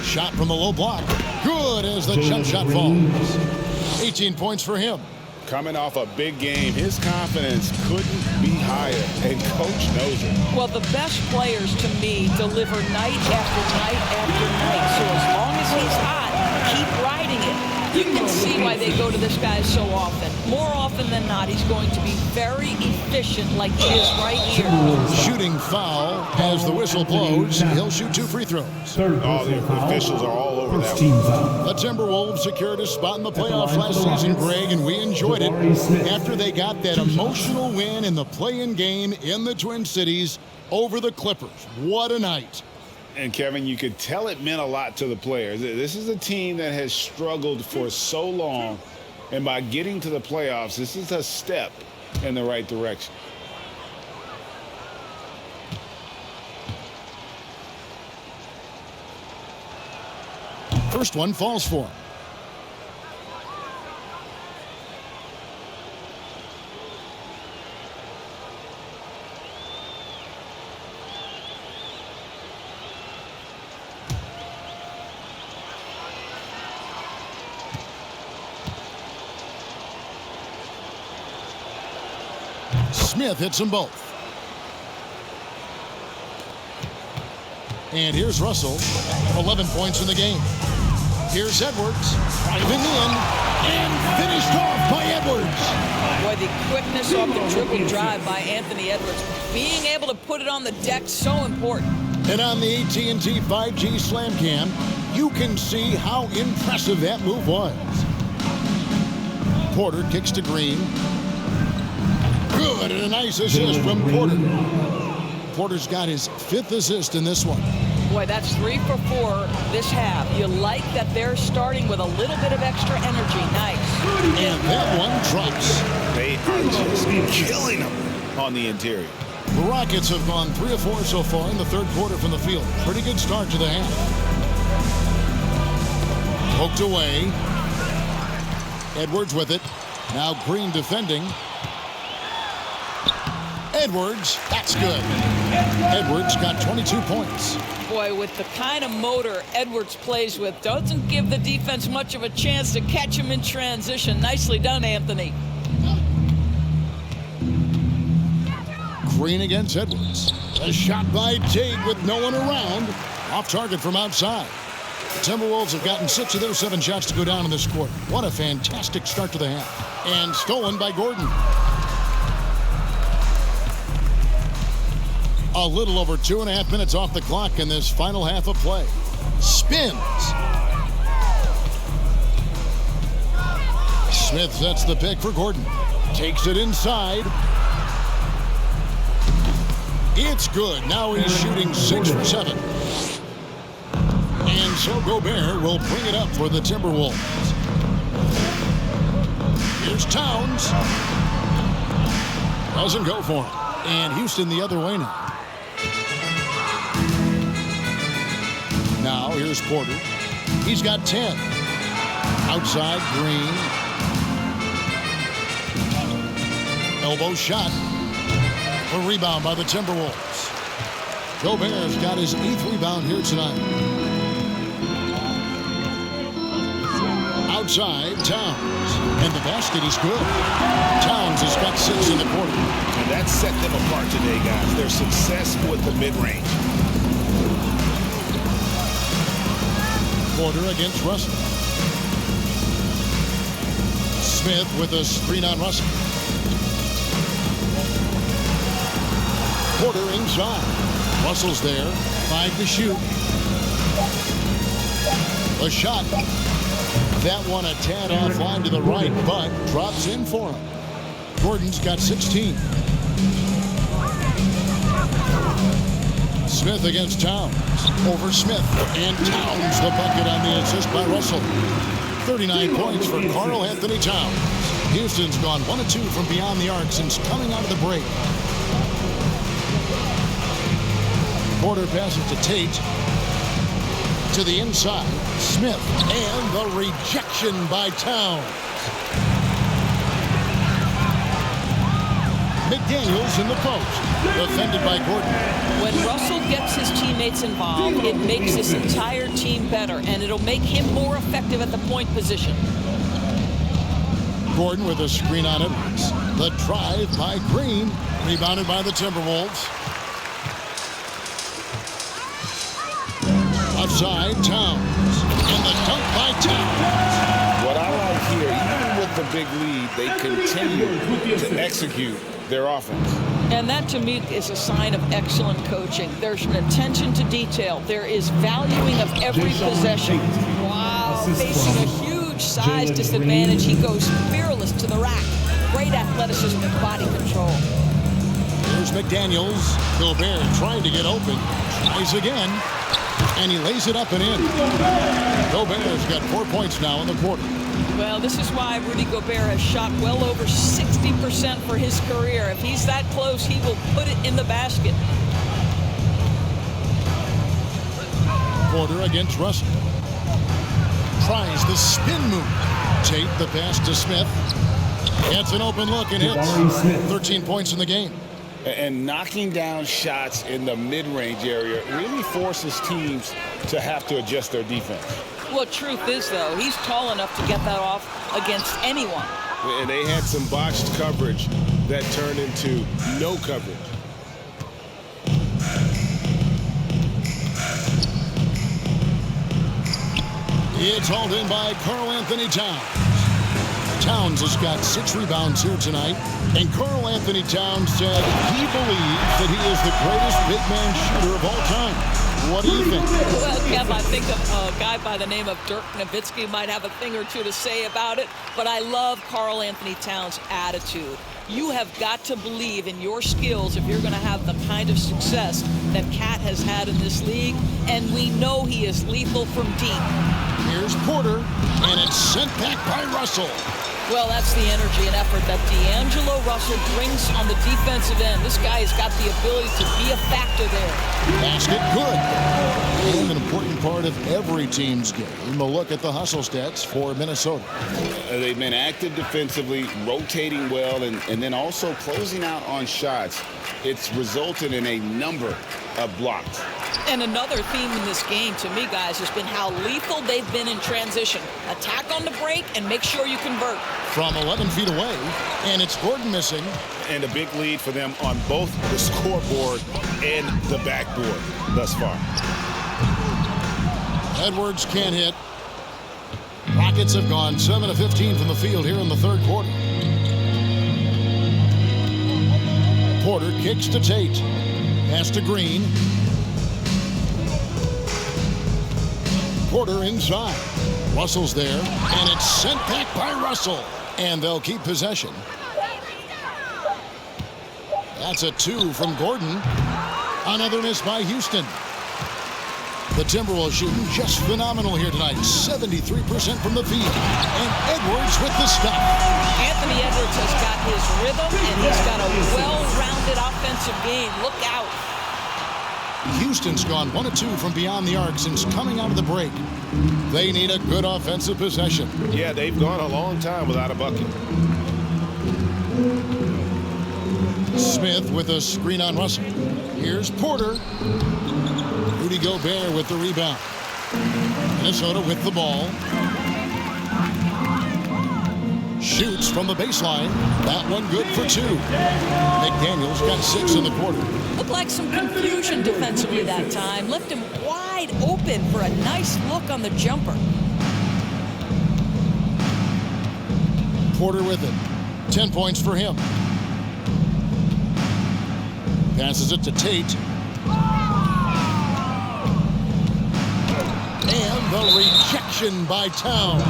Shot from the low block. Good as the jump shot falls. 18 points for him. Coming off a big game, his confidence couldn't be higher, and Coach knows it. Well, the best players, to me, deliver night after night after night. So as long as he's hot, keep riding it. You can see why they go to this guy so often. More often than not, he's going to be very efficient like he is right here. Shooting foul as the whistle blows. He'll shoot 2 free throws. All the officials are all over that one. The Timberwolves secured a spot in the playoffs last season, Greg, and we enjoyed it after they got that emotional win in the play-in game in the Twin Cities over the Clippers. What a night. And, Kevin, you could tell it meant a lot to the players. This is a team that has struggled for so long, and by getting to the playoffs, this is a step in the right direction. First one falls for him. Smith hits them both. And here's Russell, 11 points in the game. Here's Edwards, driving in, and finished off by Edwards. Boy, the quickness off the dribble drive by Anthony Edwards. Being able to put it on the deck, so important. And on the AT&T 5G Slam Cam, you can see how impressive that move was. Porter kicks to Green. Good, and a nice assist from Porter. Porter's got his 5th assist in this one. Boy, that's 3 for 4 this half. You like that they're starting with a little bit of extra energy. Nice. And that one drops. They are just killing them on the interior. The Rockets have gone 3 of 4 so far in the third quarter from the field. Pretty good start to the half. Poked away. Edwards with it. Now Green defending. Edwards, that's good. Edwards got 22 points. Boy, with the kind of motor Edwards plays with, doesn't give the defense much of a chance to catch him in transition. Nicely done, Anthony. Green against Edwards. A shot by Tate with no one around. Off target from outside. The Timberwolves have gotten 6 of their 7 shots to go down in this quarter. What a fantastic start to the half. And stolen by Gordon. A little over 2.5 minutes off the clock in this final half of play. Spins. Smith sets the pick for Gordon. Takes it inside. It's good. Now he's shooting 6 for 7. And so Gobert will bring it up for the Timberwolves. Here's Towns. Doesn't go for him. And Houston the other way now. Now here's Porter. He's got 10. Outside Green. Elbow shot. A rebound by the Timberwolves. Gobert's got his 8th rebound here tonight. Outside, Towns. And the basket is good. Towns has got 6 in the quarter. And that set them apart today, guys. Their success with the mid-range. Porter against Russell. Smith with a screen on Russell. Porter inside. Russell's there. 5 to shoot. A shot. That one a tad offline to the right, but drops in for him. Gordon's got 16. Smith against Towns. Over Smith. And Towns the bucket on the assist by Russell. 39 points for Karl Anthony Towns. Houston's gone 1 of 2 from beyond the arc since coming out of the break. Porter passes to Tate. To the inside. Smith. And the rejection by Towns. McDaniels in the post. Defended by Gordon. When Russell gets his teammates involved, it makes this entire team better, and it'll make him more effective at the point position. Gordon with a screen on Edwards. The drive by Green. Rebounded by the Timberwolves. Outside, Towns. And the dunk by Towns. What I like here, even with the big lead, they continue to execute their offense. And that, to me, is a sign of excellent coaching. There's an attention to detail. There is valuing of every possession. Wow, facing a huge size disadvantage, he goes fearless to the rack. Great athleticism and body control. Here's McDaniels. Gobert trying to get open. Tries again. And he lays it up and in. Gobert's got 4 points now in the quarter. Well, this is why Rudy Gobert has shot well over 60% for his career. If he's that close, he will put it in the basket. Porter against Russell. Tries the spin move. Tate the pass to Smith. Gets an open look and hits. 13 points in the game. And knocking down shots in the mid-range area really forces teams to have to adjust their defense. Well, truth is, though, he's tall enough to get that off against anyone. And they had some botched coverage that turned into no coverage. It's hauled in by Karl Anthony Towns. Towns has got 6 rebounds here tonight. And Karl Anthony Towns said he believes that he is the greatest big man shooter of all time. What do you think? Well, Kev, I think a guy by the name of Dirk Nowitzki might have a thing or two to say about it. But I love Karl Anthony Towns' attitude. You have got to believe in your skills if you're going to have the kind of success that Cat has had in this league. And we know he is lethal from deep. Here's Porter, and it's sent back by Russell. Well, that's the energy and effort that D'Angelo Russell brings on the defensive end. This guy has got the ability to be a factor there. Basket good. And an important part of every team's game. A look at the hustle stats for Minnesota. They've been active defensively, rotating well, and then also closing out on shots. It's resulted in a number of blocks. And another theme in this game, to me, guys, has been how lethal they've been in transition. Attack on the break and make sure you convert. From 11 feet away, and it's Gordon missing. And a big lead for them on both the scoreboard and the backboard thus far. Edwards can't hit. Rockets have gone 7 of 15 from the field here in the third quarter. Porter kicks to Tate. Pass to Green. Porter inside. Russell's there, and it's sent back by Russell. And they'll keep possession. That's a 2 from Gordon. Another miss by Houston. The Timberwolves shooting just phenomenal here tonight. 73% from the field. And Edwards with the stop. Anthony Edwards has got his rhythm, and he's got a well-rounded offensive game. Look out. Houston's gone 1 of 2 from beyond the arc since coming out of the break. They need a good offensive possession. Yeah, they've gone a long time without a bucket. Smith with a screen on Russell. Here's Porter. Rudy Gobert with the rebound. Minnesota with the ball. Shoots from the baseline. That one good for 2. McDaniels got 6 in the quarter. Looked like some confusion defensively that time. Left him wide open for a nice look on the jumper. Porter with it. 10 points for him. Passes it to Tate. And the rejection by Towns.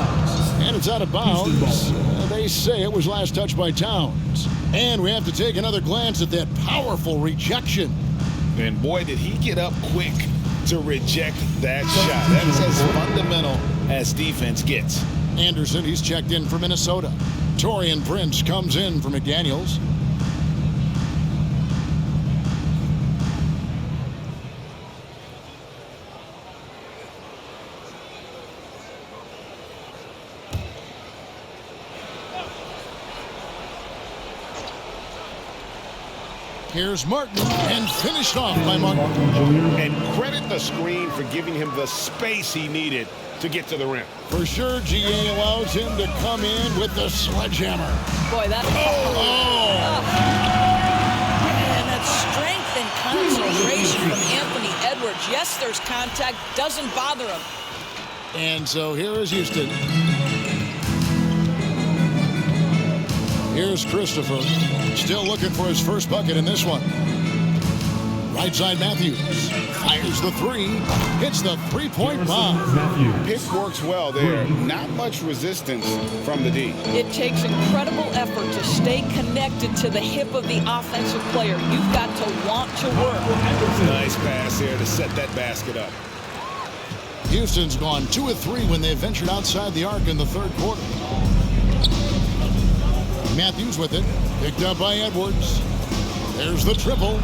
And it's out of bounds. They say it was last touched by Towns. And we have to take another glance at that powerful rejection. And boy, did he get up quick to reject that shot. That's as fundamental as defense gets. Anderson, he's checked in for Minnesota. Taurean Prince comes in for McDaniels. Here's Martin, and finished off by Martin. And credit the screen for giving him the space he needed to get to the rim. For sure, GA allows him to come in with the sledgehammer. Boy, that... And that strength and concentration from Anthony Edwards. Yes, there's contact. Doesn't bother him. And so here is Houston. Here's Christopher. Still looking for his first bucket in this one. Right side Matthews. Fires the 3. Hits the 3-point bomb. Pick works well there. Not much resistance from the D. It takes incredible effort to stay connected to the hip of the offensive player. You've got to want to work. Nice pass there to set that basket up. Houston's gone 2 of 3 when they ventured outside the arc in the third quarter. Matthews with it. Picked up by Edwards. There's the triple.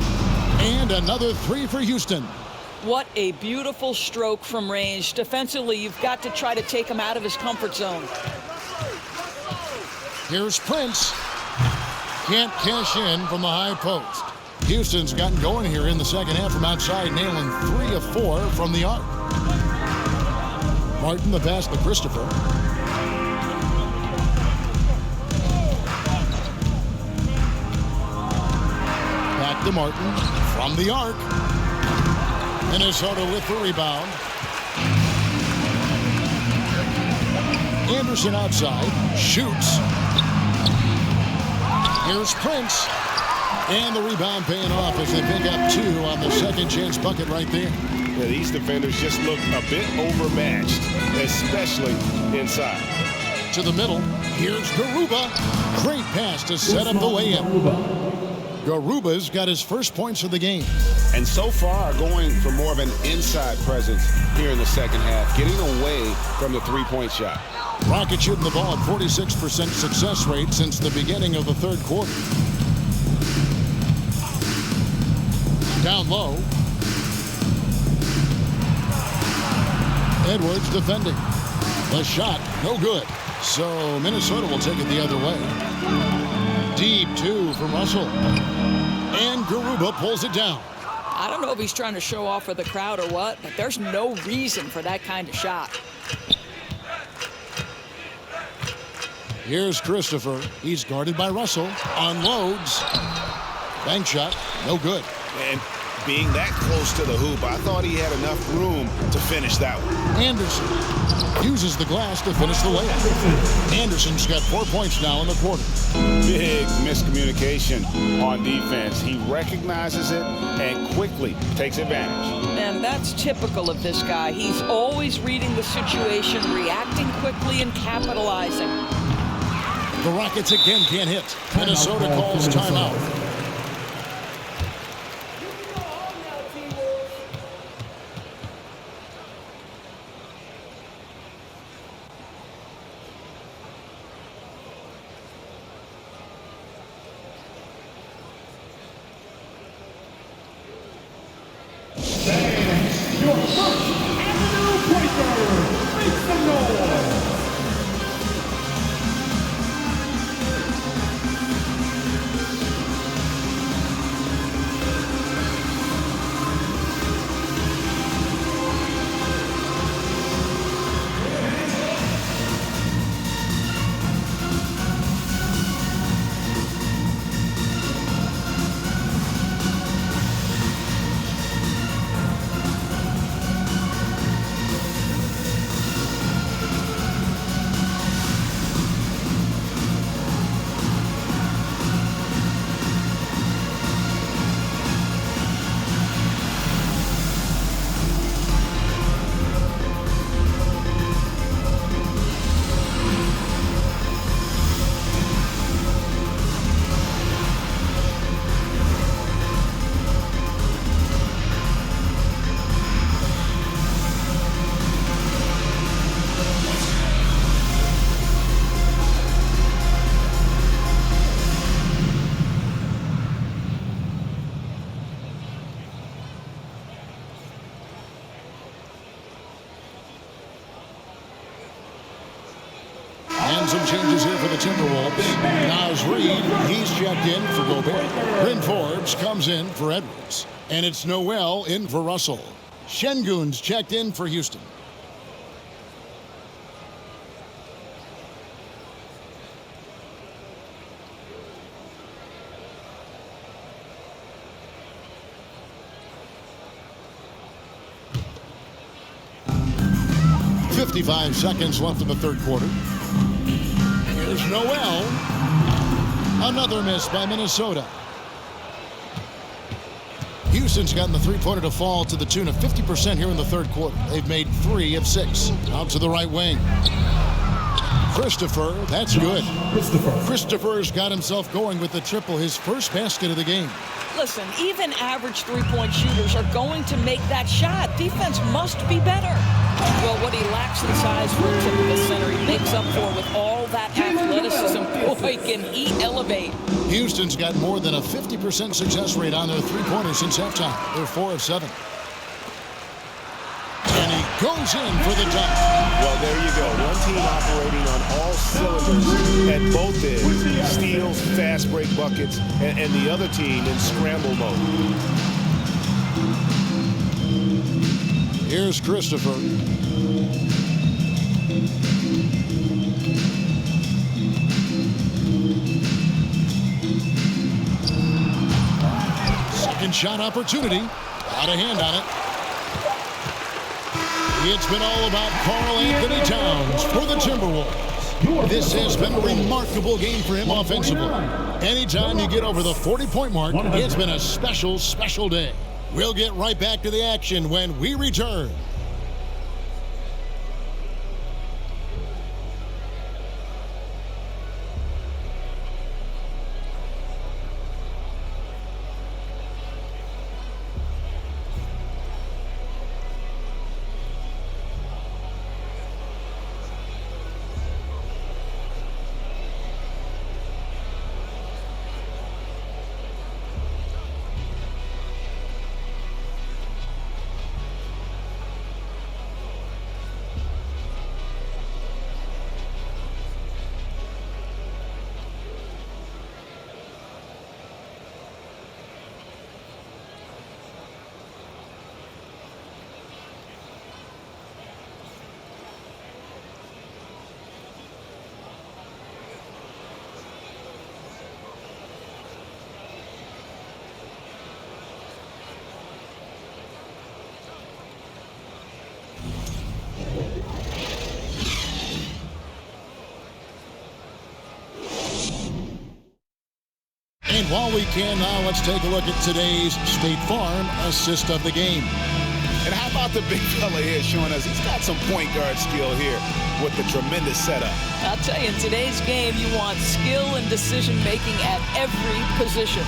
And another 3 for Houston. What a beautiful stroke from range. Defensively, you've got to try to take him out of his comfort zone. Here's Prince. Can't cash in from the high post. Houston's gotten going here in the second half from outside, nailing 3 of 4 from the arc. Martin the pass to Christopher. Back to Martin from the arc. Minnesota with the rebound. Anderson outside. Shoots. Here's Prince. And the rebound paying off as they pick up 2 on the second chance bucket right there. Yeah, these defenders just look a bit overmatched, especially inside. To the middle. Here's Garuba. Great pass to set up the layup. Garuba's got his first points of the game. And so far, going for more of an inside presence here in the second half, getting away from the three-point shot. Rockets shooting the ball at 46% success rate since the beginning of the third quarter. Down low. Edwards defending. The shot, no good. So Minnesota will take it the other way. Deep 2 from Russell. And Garuba pulls it down. I don't know if he's trying to show off for the crowd or what, but there's no reason for that kind of shot. Here's Christopher. He's guarded by Russell. Unloads. Bank shot, no good. And being that close to the hoop, I thought he had enough room to finish that one. Anderson uses the glass to finish the layup. Anderson's got 4 points now in the quarter. Big miscommunication on defense. He recognizes it and quickly takes advantage. And that's typical of this guy. He's always reading the situation, reacting quickly, and capitalizing. The Rockets again can't hit. Minnesota calls timeout. Your first Avenue Breaker. Make some noise. And some changes here for the Timberwolves. Naz Reid, he's checked in for Gobert. Bryn Forbes comes in for Edwards. And it's Noel in for Russell. Şengün's checked in for Houston. .55 seconds left in the third quarter. Here's Noel. Another miss by Minnesota. Houston's gotten the three-pointer to fall to the tune of 50% here in the third quarter. They've made 3 of 6. Out to the right wing. Christopher, that's good. Christopher's got himself going with the triple, his first basket of the game. Listen, even average three-point shooters are going to make that shot. Defense must be better. Well, what he lacks in size for a typical center, he makes up for with all that athleticism. Boy, can he elevate. Houston's got more than a 50% success rate on their three-pointers since halftime. They're 4 of 7. And he goes in for the dunk. Well, there you go. One team operating on all cylinders at both ends. Steals, fast break buckets, and the other team in scramble mode. Here's Christopher. Second shot opportunity. Got a hand on it. It's been all about Karl Anthony Towns for the Timberwolves. This has been a remarkable game for him offensively. Anytime you get over the 40-point mark, it's been a special, special day. We'll get right back to the action when we return. while we can now, let's take a look at today's State Farm assist of the game. And how about the big fella here showing us he's got some point guard skill here with the tremendous setup. I'll tell you, in today's game, you want skill and decision-making at every position.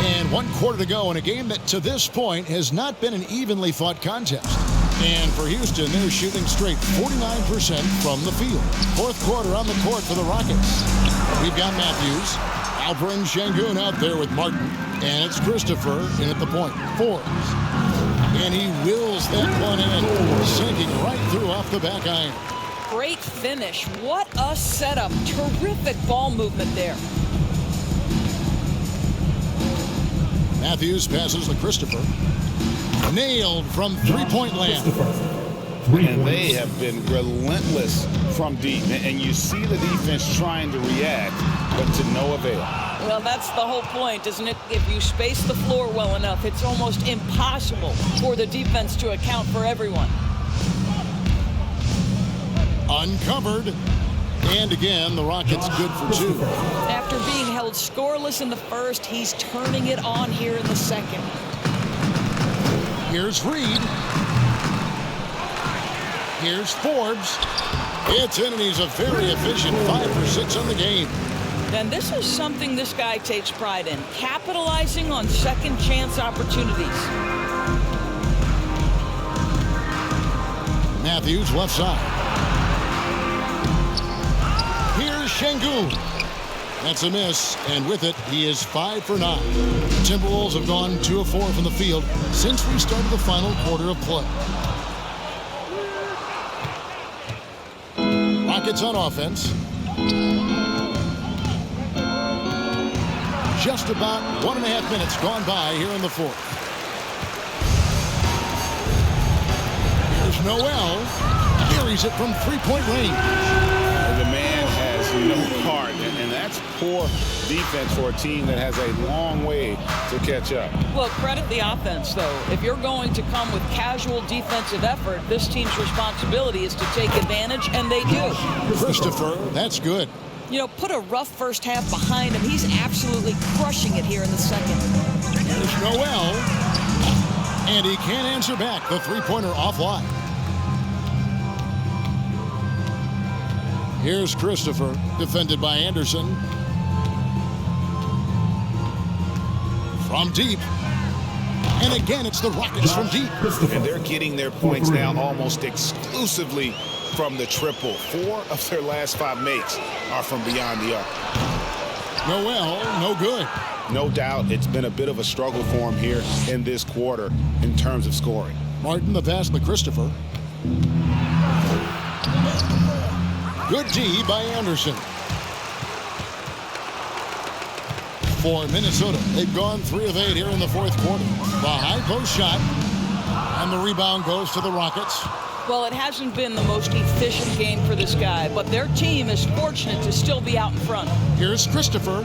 And 1 quarter to go in a game that to this point has not been an evenly fought contest. And for Houston, they're shooting straight 49% from the field. 4th quarter on the court for the Rockets. We've got Matthews, Alperen Şengün out there with Martin, and it's Christopher in at the point. Forbes. And he wills that one in, sinking right through off the back iron. Great finish. What a setup. Terrific ball movement there. Matthews passes to Christopher. Nailed from three-point land. And they have been relentless from deep. And you see the defense trying to react, but to no avail. Well, that's the whole point, isn't it? If you space the floor well enough, it's almost impossible for the defense to account for everyone. Uncovered. And again, the Rockets good for 2. After being held scoreless in the first, he's turning it on here in the second. Here's Reed. Here's Forbes. It's in, and he's a very efficient 5 for 6 on the game. And this is something this guy takes pride in, capitalizing on second chance opportunities. Matthews left side. Here's Şengün. That's a miss, and with it, he is 5 for 9. The Timberwolves have gone 2 of 4 from the field since we started the final quarter of play. Rockets on offense. Just about 1.5 minutes gone by here in the 4th. Here's Noel. Buries it from three-point range. The man has no heart, and that's poor defense for a team that has a long way to catch up. Well, credit the offense, though. If you're going to come with casual defensive effort, this team's responsibility is to take advantage, and they do. Christopher, that's good. You know, put a rough first half behind him. He's absolutely crushing it here in the second. Here's Noel. And he can't answer back. The three-pointer offline. Here's Christopher, defended by Anderson. From deep. And again, it's the Rockets from deep. And they're getting their points now almost exclusively from the triple. 4 of their last 5 makes are from beyond the arc. Noel, no good. No doubt it's been a bit of a struggle for him here in this quarter in terms of scoring. Martin, the pass to Christopher. Good D by Anderson. For Minnesota, they've gone 3 of 8 here in the 4th quarter. The high post shot, and the rebound goes to the Rockets. Well, it hasn't been the most efficient game for this guy, but their team is fortunate to still be out in front. Here's Christopher.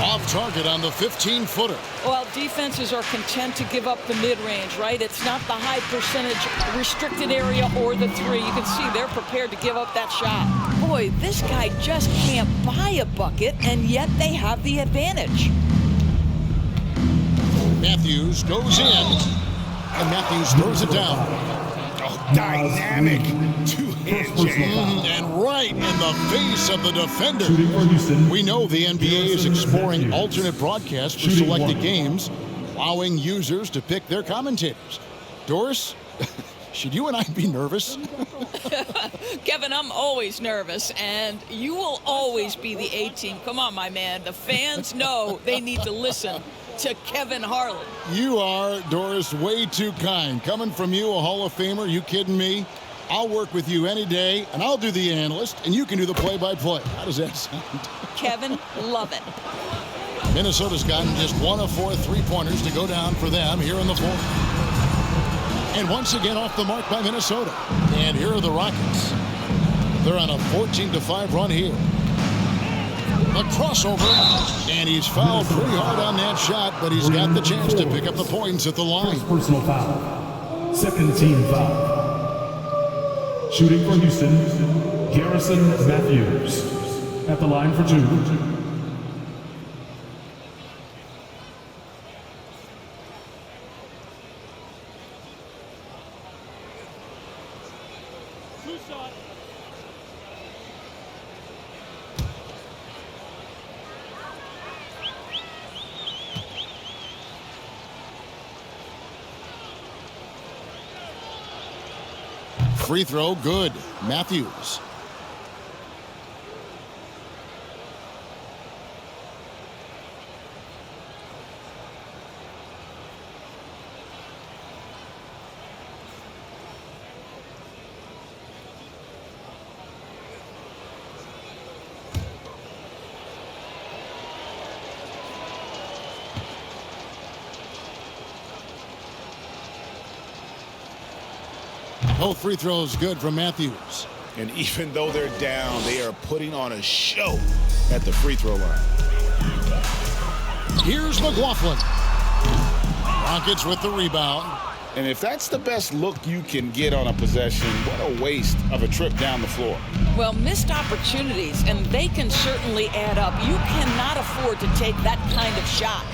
Off target on the 15-footer. Well, defenses are content to give up the mid-range, right? It's not the high percentage restricted area or the 3. You can see they're prepared to give up that shot. Boy, this guy just can't buy a bucket, and yet they have the advantage. Matthews goes in, and Matthews throws it down. Dynamic two-hand jam. And right in the face of the defender. We know the NBA is exploring alternate broadcasts for selected games, allowing users to pick their commentators. Doris, should you and I be nervous? Kevin, I'm always nervous, and you will always be the A-team. Come on, my man. The fans know they need to listen to Kevin Harlan. You are, Doris, way too kind. Coming from you, a Hall of Famer, you kidding me? I'll work with you any day, and I'll do the analyst, and you can do the play-by-play. How does that sound? Kevin, love it. Minnesota's gotten just 1 of 4 three-pointers to go down for them here in the 4th. And once again off the mark by Minnesota. And here are the Rockets. They're on a 14-5 run here. A crossover, and he's fouled pretty hard on that shot, but he's got the chance to pick up the points at the line. First personal foul. Second team foul. Shooting for Houston, Garrison Matthews. At the line for 2. Free throw, good. Matthews. Both free throws good from Matthews. And even though they're down, they are putting on a show at the free throw line. Here's McLaughlin. Rockets with the rebound. And if that's the best look you can get on a possession, what a waste of a trip down the floor. Well, missed opportunities, and they can certainly add up. You cannot afford to take that kind of shot.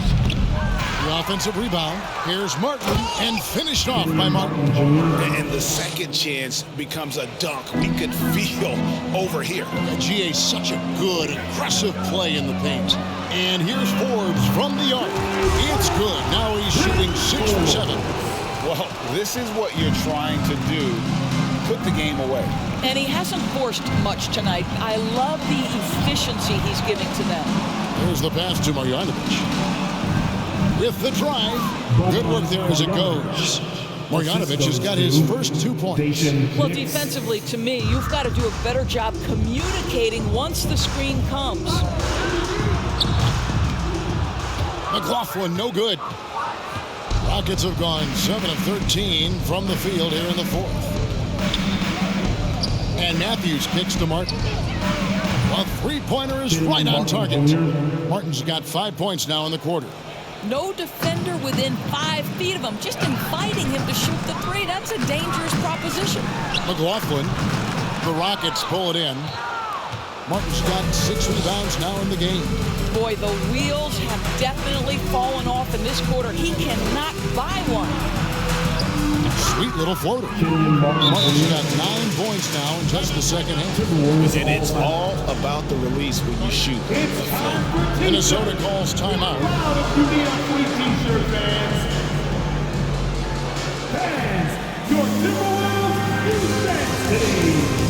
The offensive rebound. Here's Martin, and finished off by Martin. And the second chance becomes a dunk we could feel over here. GA, such a good, aggressive play in the paint. And here's Forbes from the arc. It's good. Now he's shooting 6 for 7. Well, this is what you're trying to do. Put the game away. And he hasn't forced much tonight. I love the efficiency he's giving to them. There's the pass to Marjanovic. With the drive, good work there as it goes. Marjanovic has got his first 2 points. Well, defensively, to me, you've got to do a better job communicating once the screen comes. McLaughlin, no good. Rockets have gone 7 of 13 from the field here in the 4th. And Matthews kicks to Martin. A three-pointer is right on target. Martin's got 5 points now in the quarter. No defender within 5 feet of him, just inviting him to shoot the three. That's a dangerous proposition. McLaughlin, the Rockets pull it in. Martin's got 6 rebounds now in the game. Boy, the wheels have definitely fallen off in this quarter. He cannot buy one. Sweet little floater. Martin's got 9 points now in just the second half. And it's all about the release when you shoot. Minnesota calls timeout. Fans, your Timberwolves University.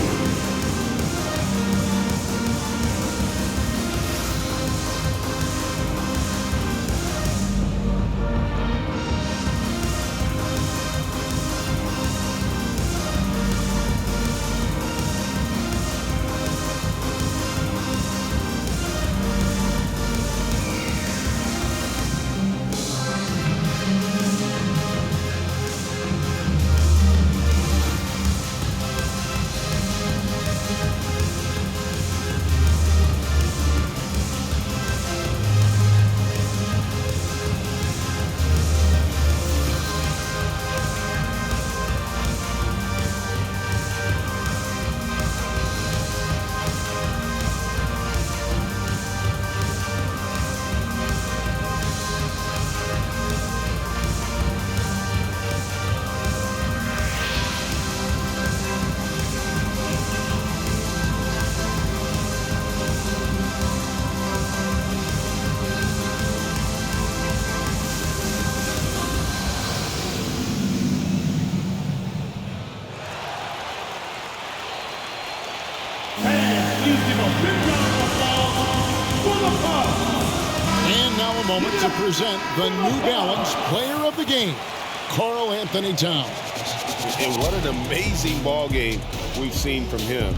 And now a moment to present the New Balance Player of the Game, Karl Anthony Towns. And what an amazing ball game we've seen from him.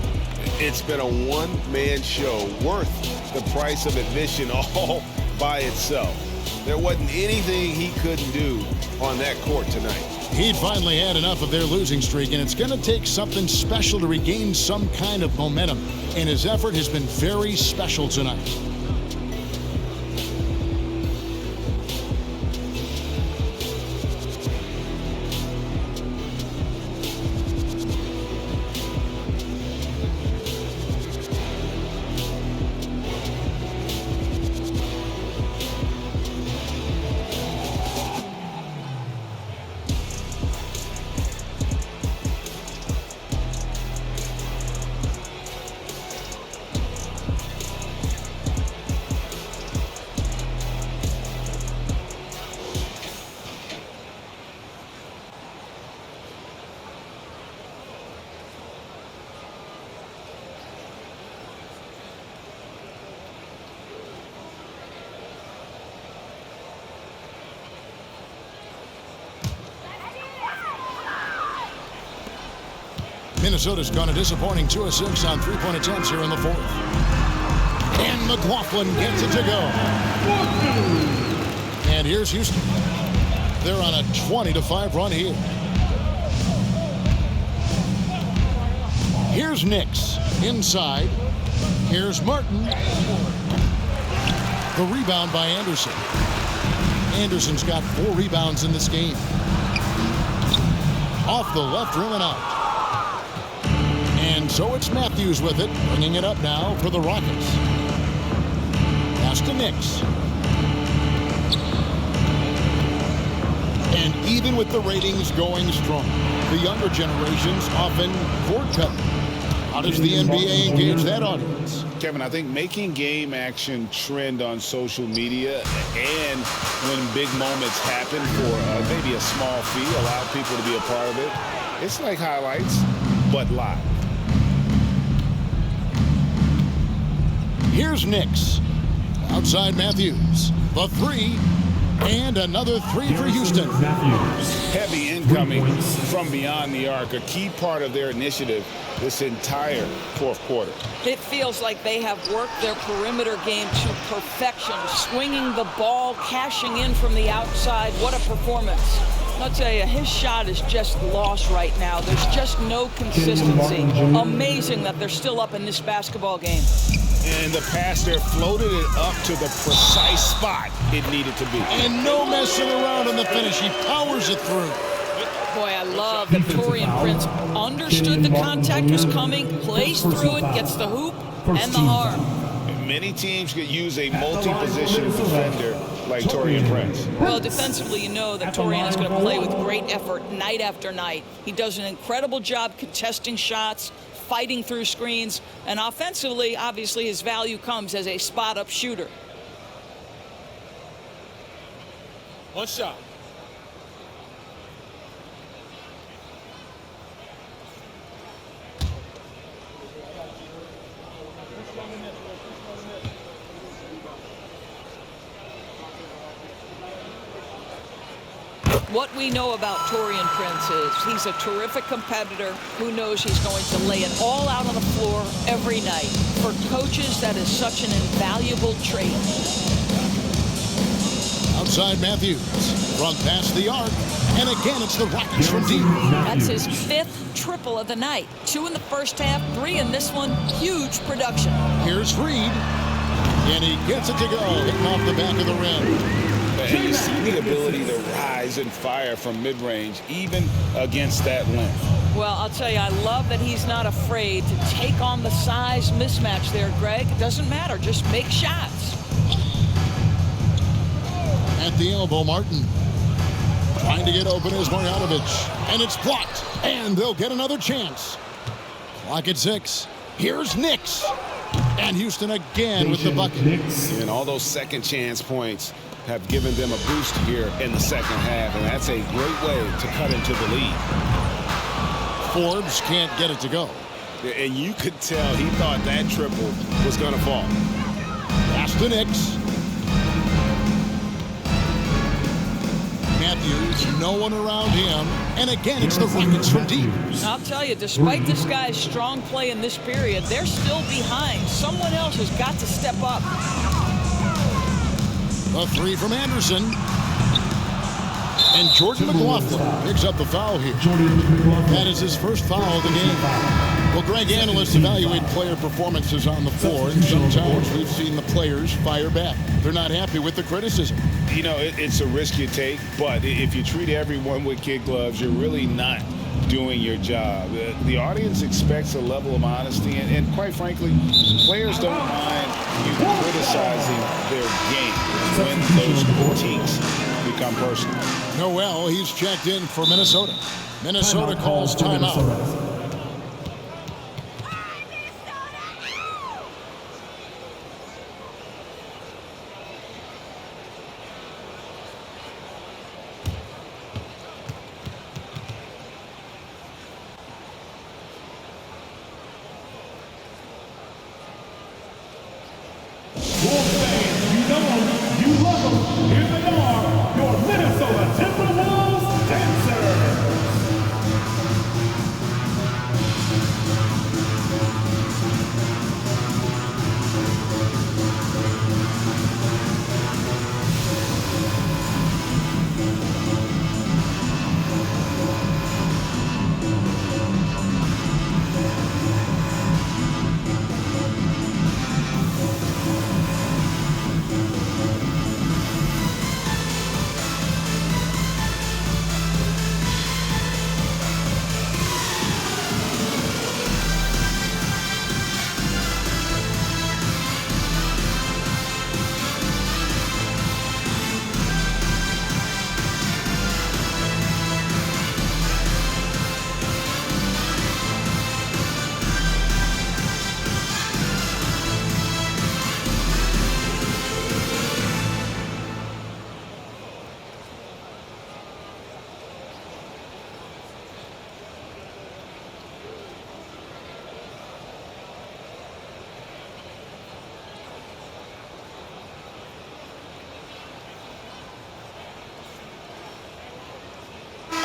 It's been a one-man show worth the price of admission all by itself. There wasn't anything he couldn't do on that court tonight. He'd finally had enough of their losing streak, and it's going to take something special to regain some kind of momentum. And his effort has been very special tonight. Minnesota's gone a disappointing 2 of 6 on three-point attempts here in the fourth. And McLaughlin gets it to go. And here's Houston. They're on a 20-5 run here. Here's Nix inside. Here's Martin. The rebound by Anderson. Anderson's got 4 rebounds in this game. Off the left rim and out. And so it's Matthews with it, bringing it up now for the Rockets. Pass to Nix. And even with the ratings going strong, the younger generations often cord cutting. How does the NBA engage that audience? Kevin, I think making game action trend on social media and when big moments happen for maybe a small fee, allow people to be a part of it. It's like highlights, but live. Here's Nix. Outside Matthews. The 3. And another 3 for Houston. Heavy incoming from beyond the arc, a key part of their initiative this entire fourth quarter. It feels like they have worked their perimeter game to perfection, swinging the ball, cashing in from the outside. What a performance. I'll tell you, his shot is just lost right now. There's just no consistency. Amazing that they're still up in this basketball game. And the pass there floated it up to the precise spot it needed to be. And no messing around in the finish. He powers it through. Boy, I love that Taurean Prince understood the contact was coming, plays through it, gets the hoop and the harm. Many teams could use a multi-position defender like Taurean Prince. Well, defensively, you know that Taurean is going to play with great effort night after night. He does an incredible job contesting shots, fighting through screens, and offensively, obviously, his value comes as a spot-up shooter. One shot. What we know about Taurean Prince is he's a terrific competitor who knows he's going to lay it all out on the floor every night. For coaches, that is such an invaluable trait. Outside Matthews, run past the arc, and again it's the Rockets from deep. That's his 5th triple of the night. 2 in the first half, 3 in this one. Huge production. Here's Reed, and he gets it to go, hitting off the back of the rim. And you see the ability to rise and fire from mid-range, even against that length. Well, I'll tell you, I love that he's not afraid to take on the size mismatch there, Greg. It doesn't matter. Just make shots. At the elbow, Martin. Trying to get open is Marjanovic. And it's blocked. And they'll get another chance. Clock at 6. Here's Nix. And Houston again with the bucket. And all those second chance points have given them a boost here in the second half, and that's a great way to cut into the lead. Forbes can't get it to go. And you could tell he thought that triple was going to fall. Pass to Nix. Matthews, no one around him. And again, it's the Rockets from deep. I'll tell you, despite this guy's strong play in this period, they're still behind. Someone else has got to step up. A 3 from Anderson. And Jordan McLaughlin picks up the foul here. That is his first foul of the game. Well, Greg, analysts evaluate player performances on the floor, and sometimes we've seen the players fire back. They're not happy with the criticism. You know, it's a risk you take, but if you treat everyone with kid gloves, you're really not doing your job. The audience expects a level of honesty, and quite frankly, players don't mind you criticizing their game when those critiques become personal. Noel, he's checked in for Minnesota. Minnesota calls timeout.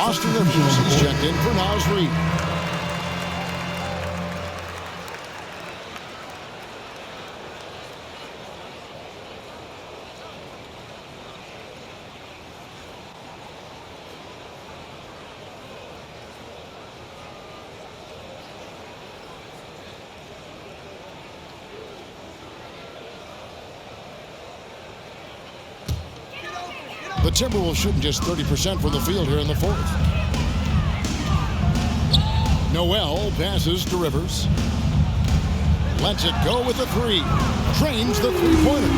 Austin Rivers is checked in for Naz Reid. The Timberwolves shooting just 30% from the field here in the fourth. Noel passes to Rivers. Lets it go with a three. Drains the three-pointer.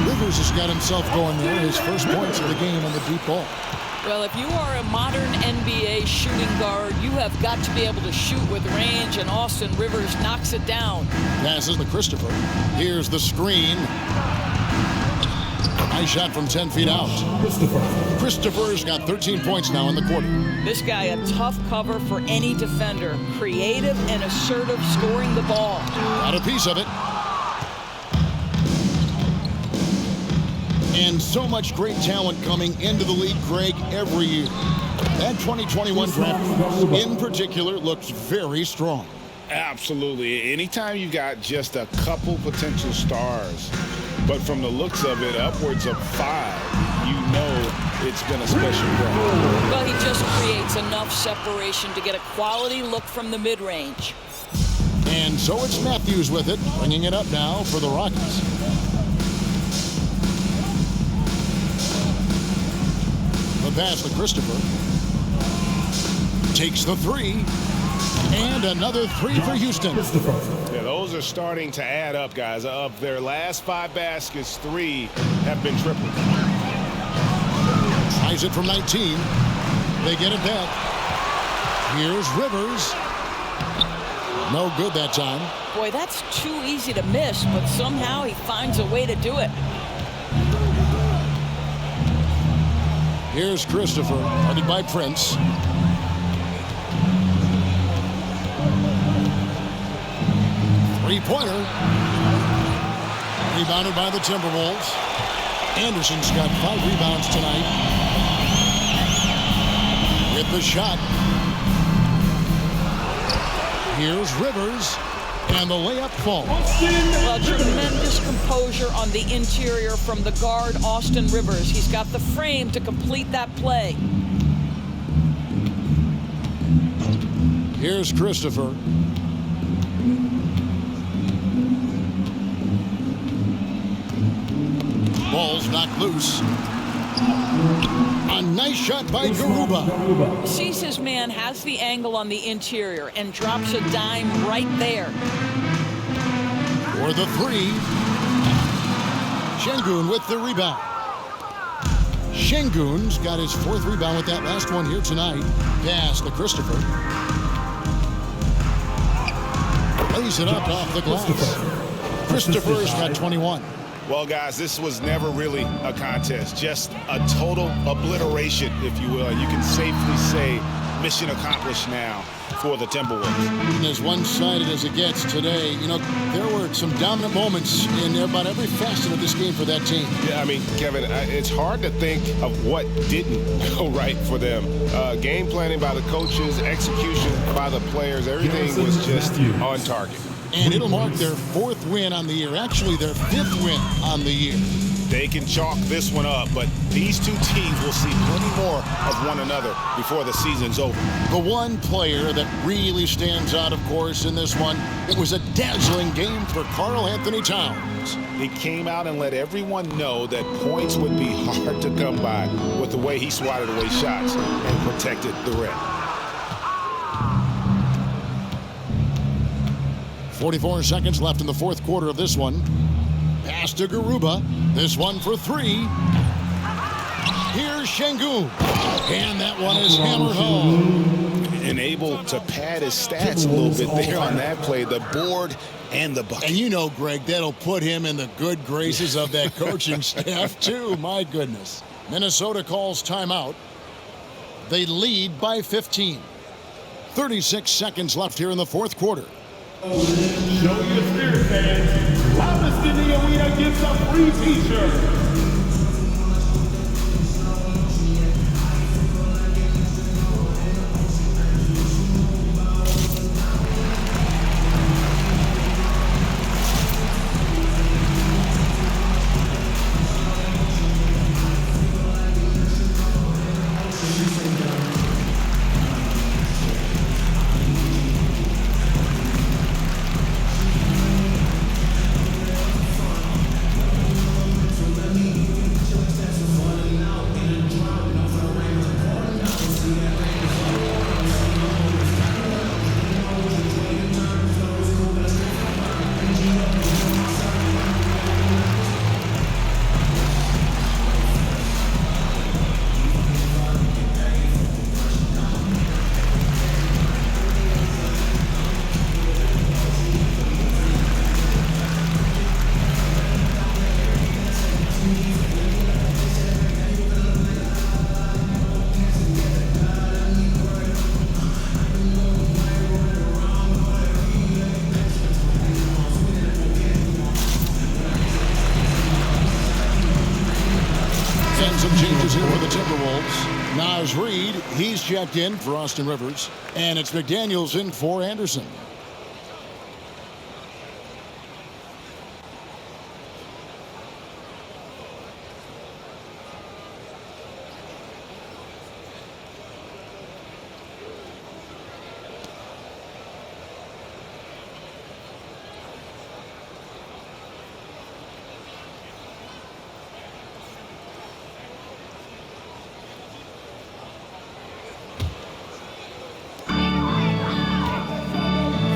Rivers has got himself going there. His first points of the game on the deep ball. Well, if you are a modern NBA shooting guard, you have got to be able to shoot with range, and Austin Rivers knocks it down. Passes to Christopher. Here's the screen. Nice shot from 10 feet out. Christopher's got 13 points now in the quarter. This guy, a tough cover for any defender. Creative and assertive scoring the ball. Got a piece of it. And so much great talent coming into the league, Greg, every year. That 2021 draft in particular looks very strong. Absolutely. Anytime you got just a couple potential stars, but from the looks of it, upwards of 5, you know it's been a special draft. Well, he just creates enough separation to get a quality look from the mid-range. And so it's Matthews with it, bringing it up now for the Rockets. The pass to Christopher. Takes the three. And another three for Houston. Yeah, those are starting to add up, guys. Of their last 5 baskets, 3 have been triples. Tries it from 19. They get it back. Here's Rivers. No good that time. Boy, that's too easy to miss, but somehow he finds a way to do it. Here's Christopher, guarded by Prince. Three-pointer. Rebounded by the Timberwolves. Anderson's got 5 rebounds tonight. With the shot. Here's Rivers. And the layup falls. Well, tremendous composure on the interior from the guard, Austin Rivers. He's got the frame to complete that play. Here's Christopher. Ball's knocked loose. A nice shot by Garuba. Sees his man, has the angle on the interior, and drops a dime right there. For the three. Şengün with the rebound. Şengün's got his 4th rebound with that last one here tonight. Pass to Christopher. Lays it up off the glass. Christopher's got 21. Well, guys, this was never really a contest, just a total obliteration, if you will. You can safely say mission accomplished now for the Timberwolves. And as one-sided as it gets today, you know, there were some dominant moments in about every facet of this game for that team. Yeah, I mean, Kevin, it's hard to think of what didn't go right for them. Game planning by the coaches, execution by the players, everything was just on target. And it'll mark their 4th win on the year, actually their 5th win on the year. They can chalk this one up, but these two teams will see plenty more of one another before the season's over. The one player that really stands out, of course, in this one, it was a dazzling game for Karl Anthony Towns. He came out and let everyone know that points would be hard to come by with the way he swatted away shots and protected the rim. 44 seconds left in the 4th quarter of this one. Pass to Garuba. This one for 3. Here's Şengün. And that one is hammered home. And able to pad his stats a little bit there on that play. The board and the bucket. And you know, Greg, that'll put him in the good graces of that coaching staff, too. My goodness. Minnesota calls timeout. They lead by 15. 36 seconds left here in the 4th quarter. Show your spirit, fans. Loudest in the arena gets a free t-shirt. Naz Reid, he's checked in for Austin Rivers. And it's McDaniels in for Anderson.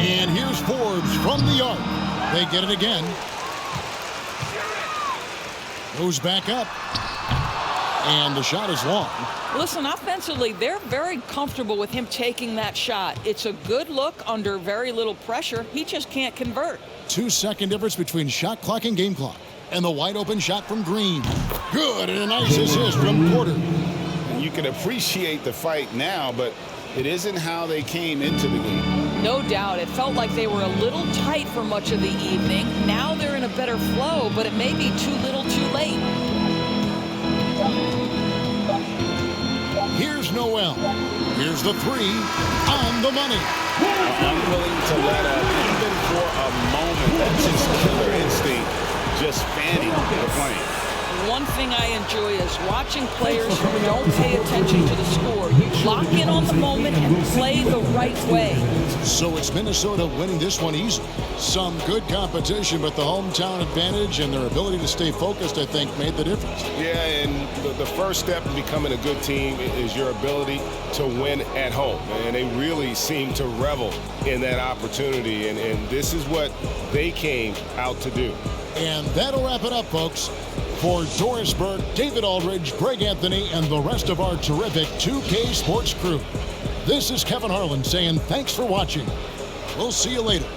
And here's Forbes from the arc. They get it again. Goes back up. And the shot is long. Listen, offensively, they're very comfortable with him taking that shot. It's a good look under very little pressure. He just can't convert. 2-second difference between shot clock and game clock. And the wide open shot from Green. Good, and a nice assist from Porter. You can appreciate the fight now, but it isn't how they came into the game. No doubt. It felt like they were a little tight for much of the evening. Now they're in a better flow, but it may be too little too late. Here's Noel. Here's the three on the money. Unwilling to let up, even for a moment. That's his killer instinct, just fanning the plane. One thing I enjoy is watching players who don't pay attention to the score. You lock in on the moment and play the right way. So it's Minnesota winning this one easy. Some good competition, but the hometown advantage and their ability to stay focused, I think, made the difference. Yeah, and the first step in becoming a good team is your ability to win at home. And they really seem to revel in that opportunity. And this is what they came out to do. And that'll wrap it up, folks. For Doris Burke, David Aldridge, Greg Anthony, and the rest of our terrific 2K Sports crew, this is Kevin Harlan saying thanks for watching. We'll see you later.